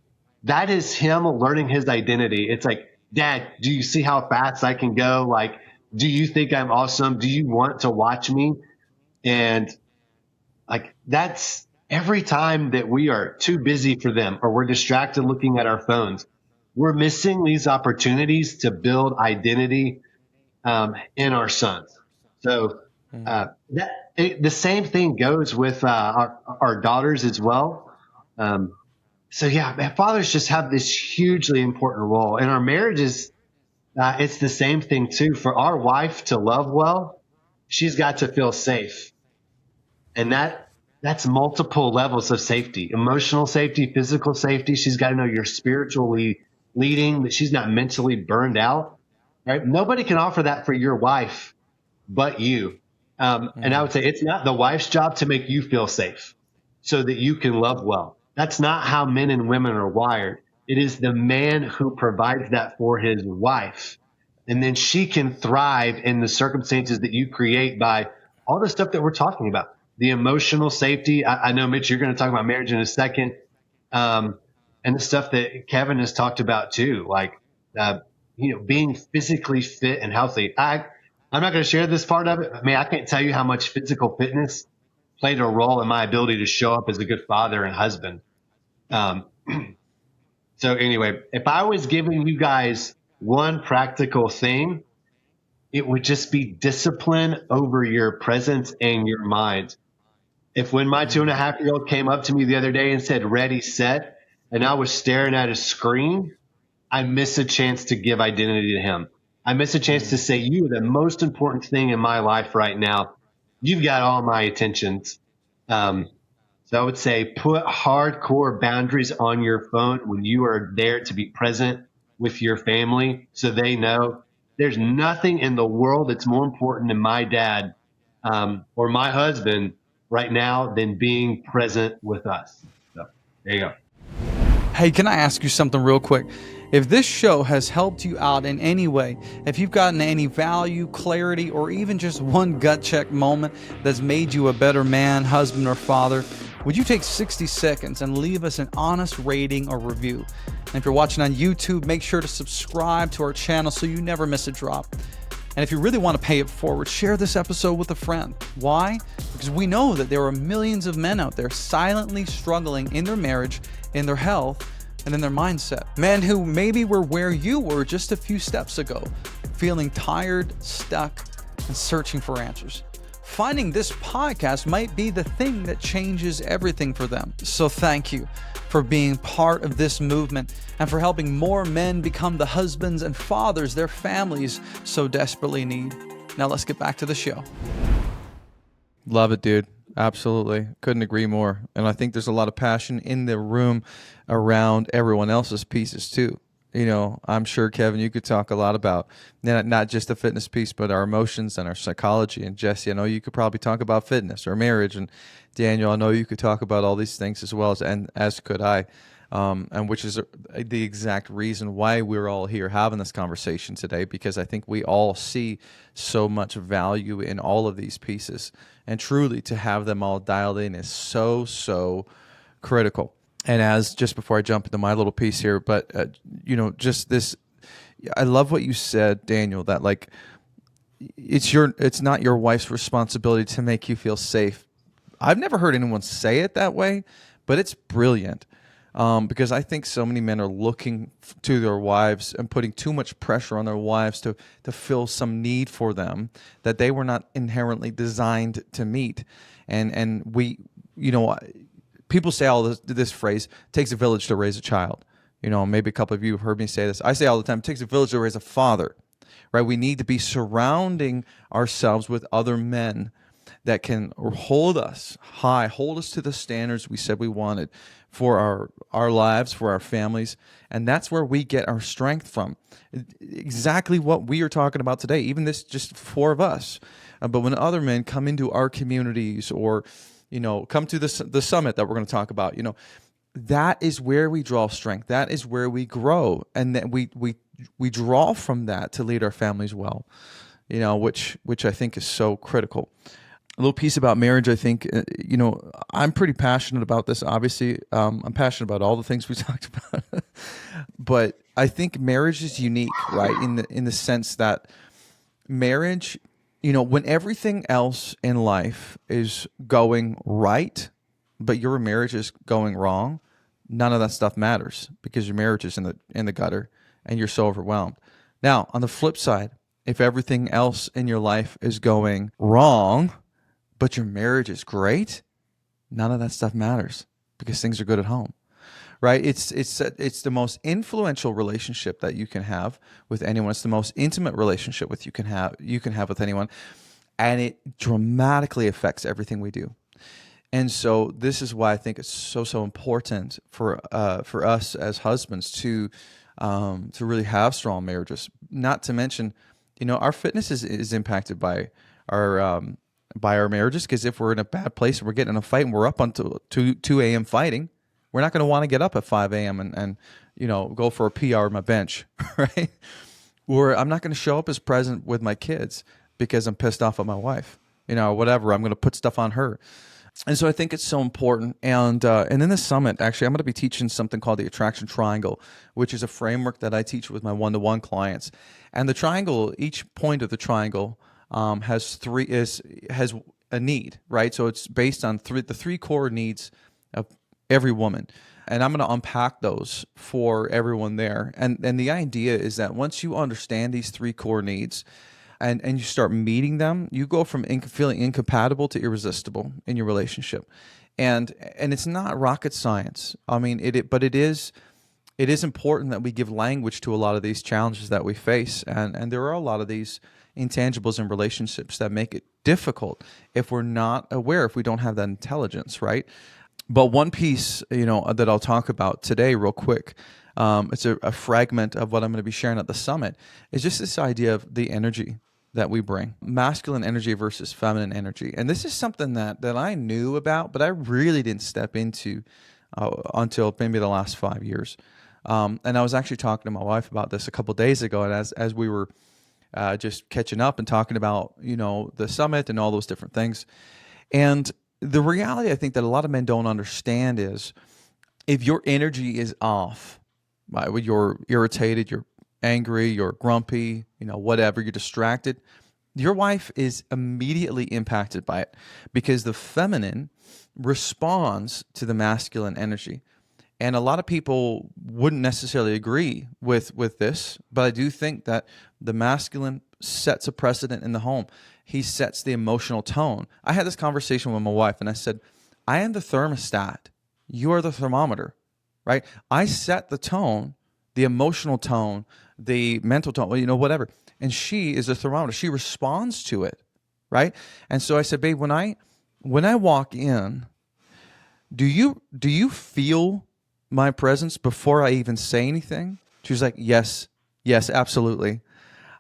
That is him learning his identity. It's like, Dad, do you see how fast I can go? Like, do you think I'm awesome? Do you want to watch me? And like, that's every time that we are too busy for them or we're distracted looking at our phones, we're missing these opportunities to build identity in our sons. So the same thing goes with our daughters as well. So yeah, fathers just have this hugely important role in our marriages. It's the same thing too. For our wife to love well, she's got to feel safe, and that's multiple levels of safety: emotional safety, physical safety. She's got to know you're spiritually leading, that she's not mentally burned out. Right? Nobody can offer that for your wife, but you. And I would say it's not the wife's job to make you feel safe, so that you can love well. That's not how men and women are wired. It is the man who provides that for his wife. And then she can thrive in the circumstances that you create by all the stuff that we're talking about. The emotional safety. I know, Mitch, you're going to talk about marriage in a second. And the stuff that Kevin has talked about too, like, being physically fit and healthy. I'm not going to share this part of it. I mean, I can't tell you how much physical fitness played a role in my ability to show up as a good father and husband. So anyway, if I was giving you guys one practical thing, it would just be discipline over your presence and your mind. If when my 2.5-year-old came up to me the other day and said, ready, set, and I was staring at a screen, I miss a chance to give identity to him. I miss a chance to say, you are the most important thing in my life right now. You've got all my attentions. So I would say put hardcore boundaries on your phone when you are there to be present with your family, so they know there's nothing in the world that's more important than my dad or my husband right now than being present with us. So there you go. Hey, can I ask you something real quick? If this show has helped you out in any way, if you've gotten any value, clarity, or even just one gut check moment that's made you a better man, husband, or father, would you take 60 seconds and leave us an honest rating or review? And if you're watching on YouTube, make sure to subscribe to our channel so you never miss a drop. And if you really want to pay it forward, share this episode with a friend. Why? Because we know that there are millions of men out there silently struggling in their marriage, in their health, and in their mindset. Men who maybe were where you were just a few steps ago, feeling tired, stuck, and searching for answers. Finding this podcast might be the thing that changes everything for them. So thank you for being part of this movement and for helping more men become the husbands and fathers their families so desperately need. Now let's get back to the show. Love it, dude. Absolutely. Couldn't agree more. And I think there's a lot of passion in the room around everyone else's pieces too. I'm sure, Kevin, you could talk a lot about not just the fitness piece, but our emotions and our psychology. And Jesse, I know you could probably talk about fitness or marriage. And Daniel, I know you could talk about all these things as well, as could I. And which is the exact reason why we're all here having this conversation today, because I think we all see so much value in all of these pieces. And truly, to have them all dialed in is so, so critical. And as just before I jump into my little piece here, but just this, I love what you said, Daniel, that like it's not your wife's responsibility to make you feel safe. I've never heard anyone say it that way, but it's brilliant. Because I think so many men are looking to their wives and putting too much pressure on their wives to fill some need for them that they were not inherently designed to meet. And we, people say all this phrase, takes a village to raise a child. Maybe a couple of you have heard me say this. I say all the time, it takes a village to raise a father, right? We need to be surrounding ourselves with other men that can hold us high, hold us to the standards we said we wanted for our lives, for our families. And that's where we get our strength from. Exactly what we are talking about today, even this just four of us. But when other men come into our communities or, come to the summit that we're going to talk about, that is where we draw strength. That is where we grow. And then we draw from that to lead our families well, which I think is so critical. A little piece about marriage, I think, I'm pretty passionate about this, obviously. I'm passionate about all the things we talked about. But I think marriage is unique, right, in the sense that marriage, when everything else in life is going right, but your marriage is going wrong, none of that stuff matters because your marriage is in the gutter and you're so overwhelmed. Now, on the flip side, if everything else in your life is going wrong, but your marriage is great, none of that stuff matters because things are good at home, right? It's the most influential relationship that you can have with anyone. It's the most intimate relationship you can have with anyone, and it dramatically affects everything we do. And so this is why I think it's so important for us as husbands to really have strong marriages. Not to mention, our fitness is impacted by our marriages, because if we're in a bad place and we're getting in a fight and we're up until 2 a.m. fighting, we're not going to want to get up at 5 a.m. and go for a PR on my bench, right? Or I'm not going to show up as present with my kids because I'm pissed off at my wife, or whatever. I'm going to put stuff on her. And so I think it's so important. And in the summit, actually, I'm going to be teaching something called the attraction triangle, which is a framework that I teach with my one-to-one clients. And the triangle, each point of the triangle has a need, right? So it's based on the three core needs of every woman. And I'm going to unpack those for everyone there. And the idea is that once you understand these three core needs and you start meeting them, you go from feeling incompatible to irresistible in your relationship. And it's not rocket science. I mean, but it is important that we give language to a lot of these challenges that we face. And there are a lot of these intangibles in relationships that make it difficult if we're not aware, if we don't have that intelligence, right? But one piece, that I'll talk about today real quick, it's a fragment of what I'm going to be sharing at the summit, is just this idea of the energy that we bring, masculine energy versus feminine energy. And this is something that I knew about, but I really didn't step into until maybe the last 5 years. And I was actually talking to my wife about this a couple days ago, and as we were just catching up and talking about, the summit and all those different things. And the reality I think that a lot of men don't understand is if your energy is off, right, when you're irritated, you're angry, you're grumpy, whatever, you're distracted, your wife is immediately impacted by it because the feminine responds to the masculine energy. And a lot of people wouldn't necessarily agree with this, but I do think that the masculine sets a precedent in the home. He sets the emotional tone. I had this conversation with my wife, and I said, I am the thermostat. You are the thermometer, right? I set the tone, the emotional tone, the mental tone, whatever. And she is a thermometer. She responds to it, right? And so I said, babe, when I walk in, do you feel my presence before I even say anything? She was like, yes, absolutely.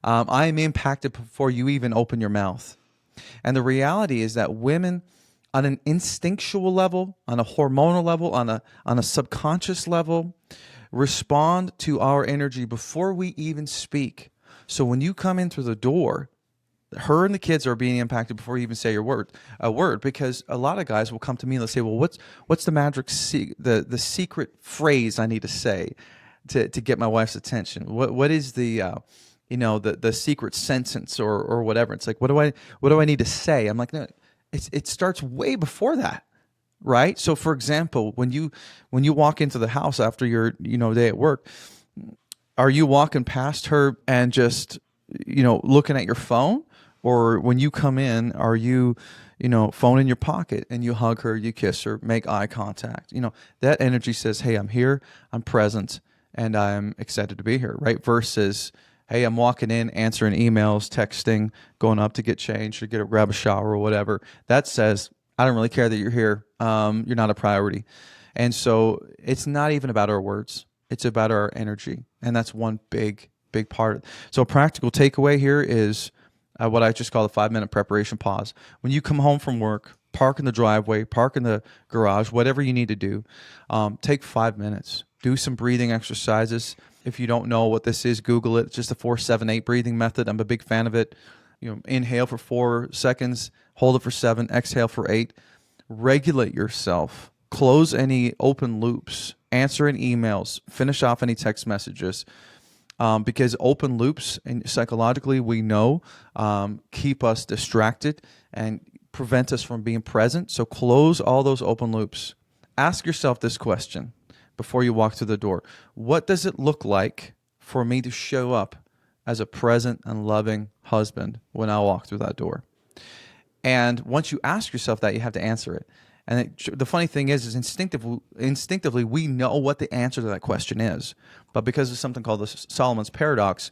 I am impacted before you even open your mouth. And the reality is that women, on an instinctual level, on a hormonal level, on a subconscious level, respond to our energy before we even speak. So when you come in through the door, her and the kids are being impacted before you even say a word, because a lot of guys will come to me and they'll say, well, what's the magic, the secret phrase I need to say to get my wife's attention? What is the the secret sentence or whatever? It's like, what do I need to say? I'm like, no, it starts way before that. Right? So for example, when you walk into the house after your day at work, are you walking past her and just looking at your phone? Or when you come in, are you phone in your pocket and you hug her, you kiss her, make eye contact? That energy says, hey, I'm here, I'm present, and I'm excited to be here, right? Versus, hey, I'm walking in, answering emails, texting, going up to get changed or grab a shower or whatever. That says, I don't really care that you're here. You're not a priority. And so it's not even about our words. It's about our energy. And that's one big, big part. So a practical takeaway here is what I just call the 5-minute preparation pause. When you come home from work, park in the driveway, park in the garage, whatever you need to do, take 5 minutes. Do some breathing exercises. If you don't know what this is, Google it. It's just the 4-7-8 breathing method. I'm a big fan of it. Inhale for 4 seconds, hold it for 7, exhale for 8. Regulate yourself. Close any open loops. Answer any emails. Finish off any text messages. Because open loops, and psychologically we know, keep us distracted and prevent us from being present. So close all those open loops. Ask yourself this question before you walk through the door. What does it look like for me to show up as a present and loving husband when I walk through that door? And once you ask yourself that, you have to answer it. And the funny thing is instinctively we know what the answer to that question is. But because of something called the Solomon's Paradox,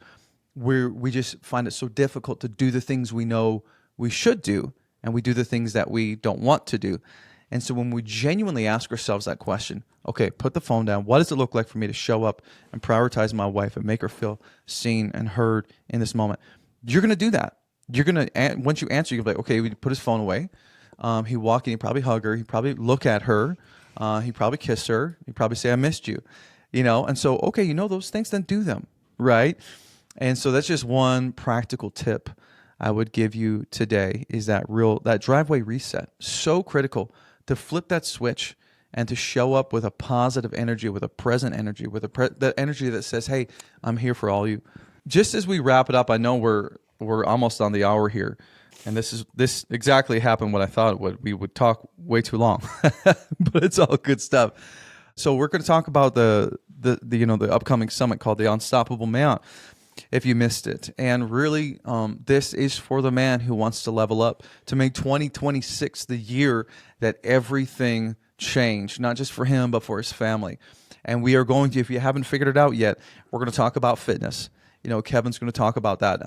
we just find it so difficult to do the things we know we should do, and we do the things that we don't want to do. And so when we genuinely ask ourselves that question, okay, put the phone down. What does it look like for me to show up and prioritize my wife and make her feel seen and heard in this moment? You're going to do that. You're going to, once you answer, you'll be like, okay, we put his phone away. He'd walk in, he'd probably hug her, he'd probably look at her, he'd probably kiss her, he'd probably say, I missed you, and so, okay, those things, then do them, right? And so that's just one practical tip I would give you today, is that driveway reset. So critical to flip that switch and to show up with a positive energy, with a present energy, with that energy that says, hey, I'm here for all you. Just as we wrap it up, I know we're almost on the hour here. And this exactly happened what I thought it would. We would talk way too long, but it's all good stuff. So we're going to talk about the upcoming summit called the Unstoppable Man, if you missed it. And really, this is for the man who wants to level up, to make 2026 the year that everything changed, not just for him, but for his family. And we are going to, if you haven't figured it out yet, we're going to talk about fitness. Kevin's going to talk about that,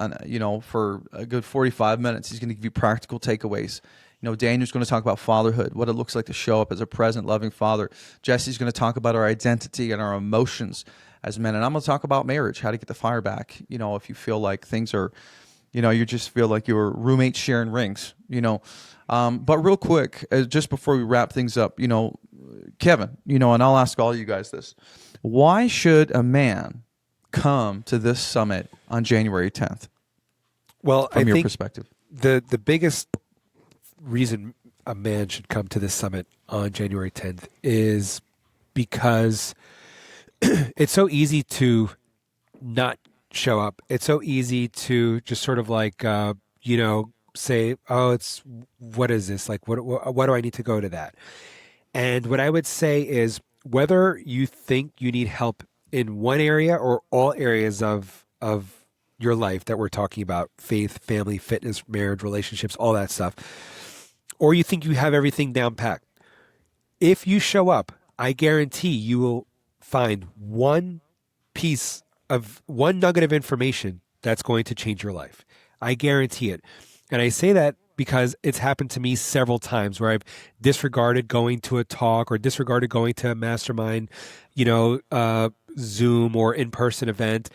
for a good 45 minutes. He's going to give you practical takeaways. Daniel's going to talk about fatherhood, what it looks like to show up as a present, loving father. Jesse's going to talk about our identity and our emotions as men. And I'm going to talk about marriage, how to get the fire back. If you feel like things are, you just feel like your roommates sharing rings, But real quick, just before we wrap things up, Kevin, and I'll ask all you guys this. Why should a man come to this summit on January 10th? Well, from your perspective, the biggest reason a man should come to this summit on January 10th is because it's so easy to not show up. It's so easy to just sort of like, say, oh, what is this? Like, what do I need to go to that? And what I would say is, whether you think you need help in one area or all areas of your life that we're talking about, faith, family, fitness, marriage, relationships, all that stuff, or you think you have everything down packed, if you show up, I guarantee you will find one nugget of information that's going to change your life. I guarantee it. And I say that because it's happened to me several times where I've disregarded going to a talk or disregarded going to a mastermind, Zoom or in-person event.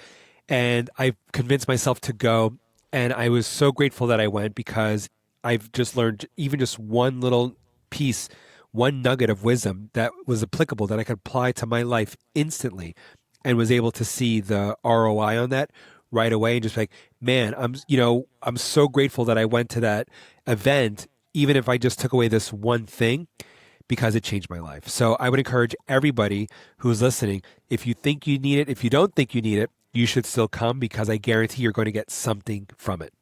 And I convinced myself to go. And I was so grateful that I went, because I've just learned even just one little piece, one nugget of wisdom that was applicable, that I could apply to my life instantly, and was able to see the ROI on that right away. And just like, man, I'm so grateful that I went to that event, even if I just took away this one thing, because it changed my life. So I would encourage everybody who's listening, if you think you need it, if you don't think you need it, you should still come, because I guarantee you're going to get something from it.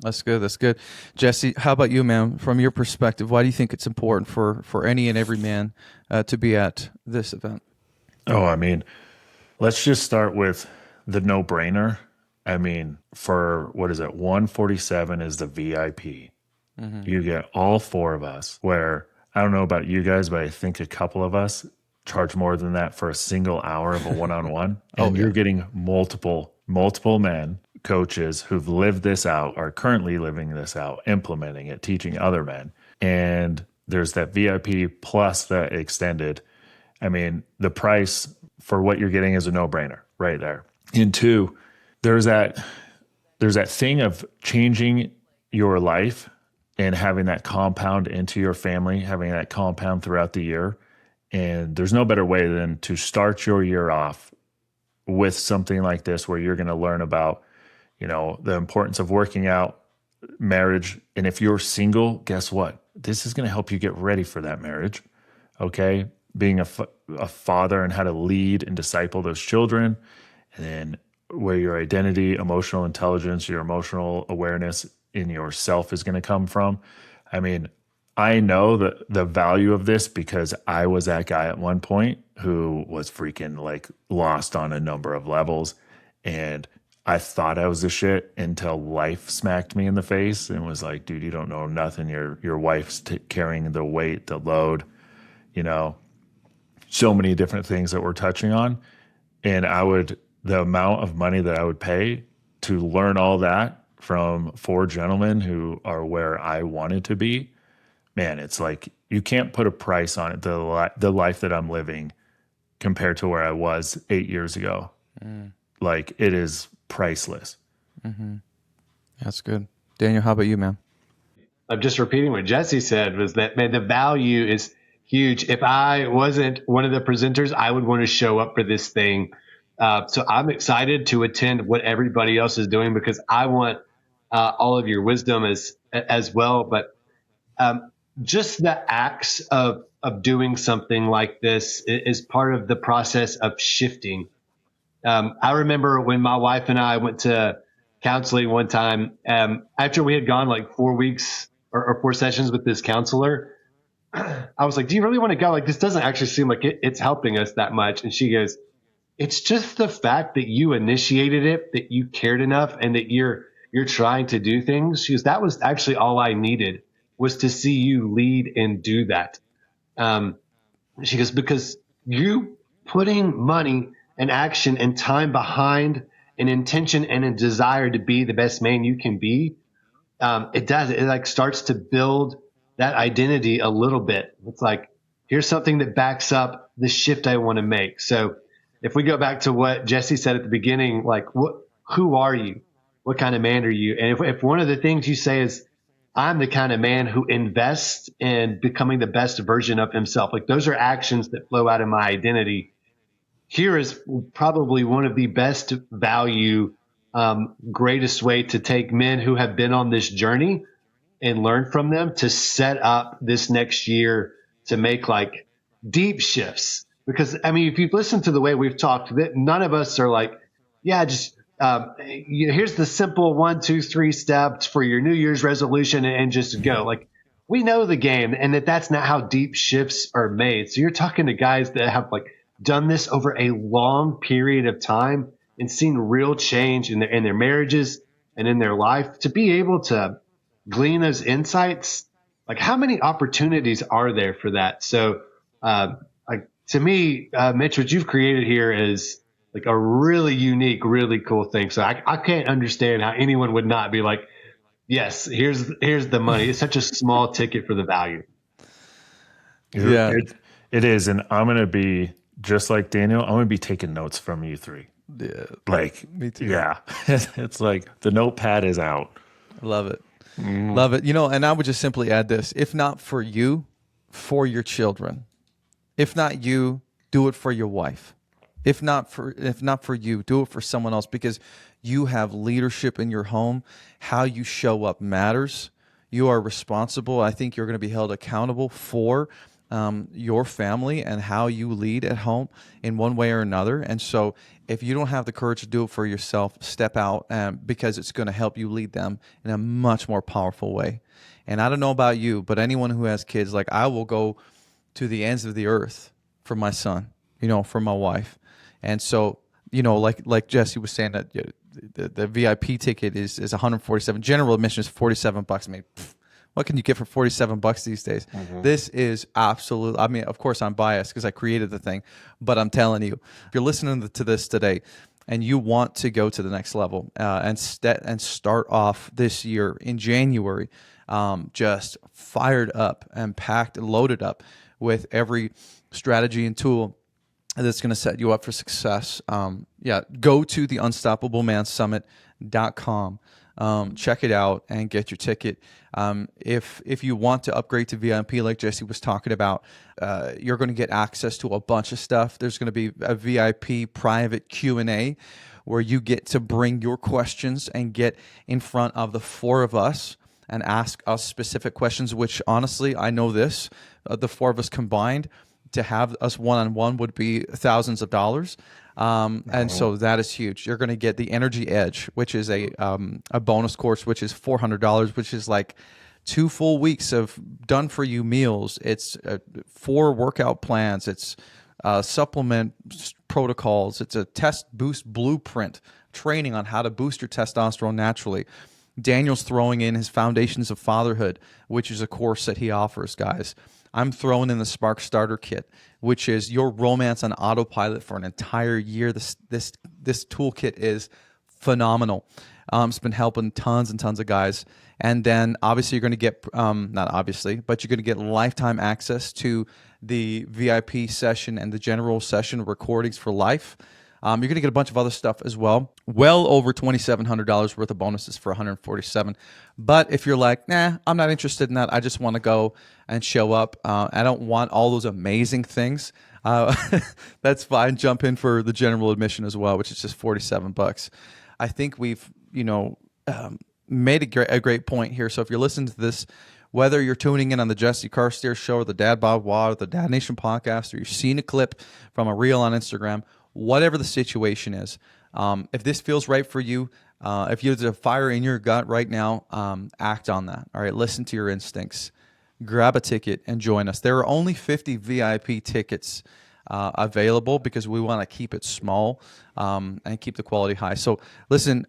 That's good. That's good. Jesse, how about you, man? From your perspective, why do you think it's important for any and every man to be at this event? Oh, I mean, let's just start with the no-brainer. I mean, for what is it? $147 is the VIP. You get all four of us, where I don't know about you guys, but I think a couple of us charge more than that for a single hour of a one-on-one. And you're getting multiple men, coaches who've lived this out, are currently living this out, implementing it, teaching other men. And there's that VIP plus that extended. I mean, the price for what you're getting is a no-brainer right there. And two, there's that thing of changing your life and having that compound into your family, having that compound throughout the year. And there's no better way than to start your year off with something like this, where you're going to learn about, the importance of working out, marriage. And if you're single, guess what? This is going to help you get ready for that marriage. Okay. Being a father, and how to lead and disciple those children. And then where your identity, emotional intelligence, your emotional awareness in yourself is going to come from. I mean, I know the value of this, because I was that guy at one point who was freaking like lost on a number of levels. And I thought I was the shit until life smacked me in the face and was like, dude, you don't know nothing. Your wife's carrying the weight, the load, so many different things that we're touching on. And the amount of money that I would pay to learn all that from four gentlemen who are where I wanted to be, man, it's like you can't put a price on it. The life that I'm living compared to where I was 8 years ago, like it is priceless. That's good. Daniel, how about you, man? I'm just repeating what Jesse said, was that, man, the value is huge. If I wasn't one of the presenters, I would want to show up for this thing. So I'm excited to attend what everybody else is doing, because I want all of your wisdom as well. But just the acts of doing something like this is part of the process of shifting. I remember when my wife and I went to counseling one time, after we had gone like 4 weeks or 4 sessions with this counselor, I was like, do you really want to go? Like, this doesn't actually seem like it's helping us that much. And she goes, it's just the fact that you initiated it, that you cared enough, and that you're trying to do things. She goes, that was actually all I needed, was to see you lead and do that. She goes, because you putting money and action and time behind an intention and a desire to be the best man you can be, it like starts to build that identity a little bit. It's like, here's something that backs up the shift I want to make. So if we go back to what Jesse said at the beginning, like, who are you? What kind of man are you? And if one of the things you say is, I'm the kind of man who invests in becoming the best version of himself, like those are actions that flow out of my identity. Here is probably one of the best value, greatest way to take men who have been on this journey and learn from them, to set up this next year to make like deep shifts. Because, I mean, if you've listened to the way we've talked, none of us are like, yeah, just here's the simple 1, 2, 3 steps for your New Year's resolution and just go. Like, we know the game, and that's not how deep shifts are made. So you're talking to guys that have like done this over a long period of time and seen real change in their marriages and in their life. To be able to glean those insights, like how many opportunities are there for that? So, to me, Mitch, what you've created here is like a really unique, really cool thing. So I can't understand how anyone would not be like, yes, here's the money. It's such a small ticket for the value. Yeah, it is. And I'm going to be just like Daniel, I'm going to be taking notes from you three. Yeah, Like, me too. Yeah. It's like the notepad is out. Love it. Love it. And I would just simply add this. If not for you, for your children. If not you, do it for your wife. If not for you, do it for someone else, because you have leadership in your home. How you show up matters. You are responsible. I think you're going to be held accountable for your family and how you lead at home in one way or another. And so if you don't have the courage to do it for yourself, step out, because it's going to help you lead them in a much more powerful way. And I don't know about you, but anyone who has kids, like, I will go to the ends of the earth for my son, for my wife. And so, like Jesse was saying, that the VIP ticket is $147. General admission is $47. I mean, what can you get for $47 these days? Mm-hmm. This is absolute. I mean, of course, I'm biased because I created the thing, but I'm telling you, if you're listening to this today and you want to go to the next level and start off this year in January, just fired up and packed and loaded up with every strategy and tool that's going to set you up for success. Go to the unstoppablemansummit.com. Check it out and get your ticket. If you want to upgrade to VIP, like Jesse was talking about, you're going to get access to a bunch of stuff. There's going to be a VIP private Q&A where you get to bring your questions and get in front of the four of us and ask us specific questions, which honestly, I know this, the four of us combined, to have us one-on-one would be thousands of dollars. And so that is huge. You're going to get the Energy Edge, which is a bonus course, which is $400, which is like 2 full weeks of done-for-you meals. It's 4 workout plans. It's supplement protocols. It's a test boost blueprint training on how to boost your testosterone naturally. Daniel's throwing in his Foundations of Fatherhood, which is a course that he offers, guys. I'm throwing in the Spark Starter Kit, which is your romance on autopilot for an entire year. This toolkit is phenomenal. It's been helping tons and tons of guys. And then obviously you're going to get, not obviously, but you're going to get lifetime access to the VIP session and the general session recordings for life. You're going to get a bunch of other stuff as well. Well over $2,700 worth of bonuses for $147. But if you're like, nah, I'm not interested in that. I just want to go and show up. I don't want all those amazing things. That's fine. Jump in for the general admission as well, which is just $47. I think we've, made a great point here. So if you're listening to this, whether you're tuning in on the Jesse Carstairs Show or the Bod WOD or the Dad Nation podcast, or you've seen a clip from a reel on Instagram, whatever the situation is, if this feels right for you, if there's a fire in your gut right now, act on that. All right, listen to your instincts. Grab a ticket and join us. There are only 50 VIP tickets available because we want to keep it small and keep the quality high. So listen,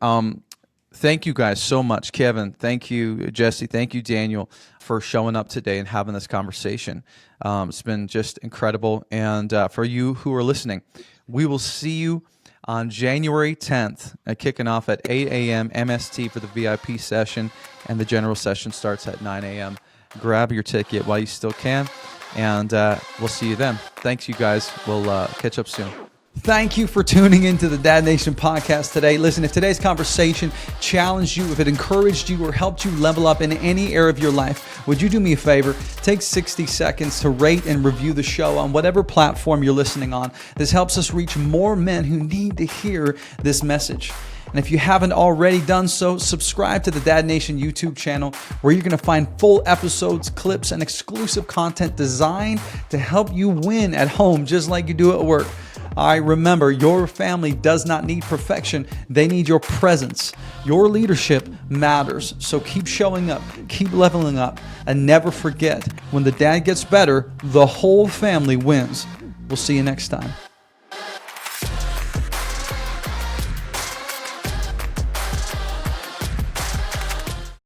thank you guys so much. Kevin, thank you. Jesse, thank you, Daniel, for showing up today and having this conversation. It's been just incredible. And for you who are listening, we will see you on January 10th, kicking off at 8 a.m. MST for the VIP session, and the general session starts at 9 a.m. Grab your ticket while you still can, and we'll see you then. Thanks, you guys. We'll catch up soon. Thank you for tuning into the Dad Nation podcast today. Listen, if today's conversation challenged you, if it encouraged you or helped you level up in any area of your life, would you do me a favor? Take 60 seconds to rate and review the show on whatever platform you're listening on. This helps us reach more men who need to hear this message. And if you haven't already done so, subscribe to the Dad Nation YouTube channel, where you're going to find full episodes, clips, and exclusive content designed to help you win at home just like you do at work. Remember, your family does not need perfection. They need your presence. Your leadership matters. So keep showing up, keep leveling up, and never forget, when the dad gets better, the whole family wins. We'll see you next time.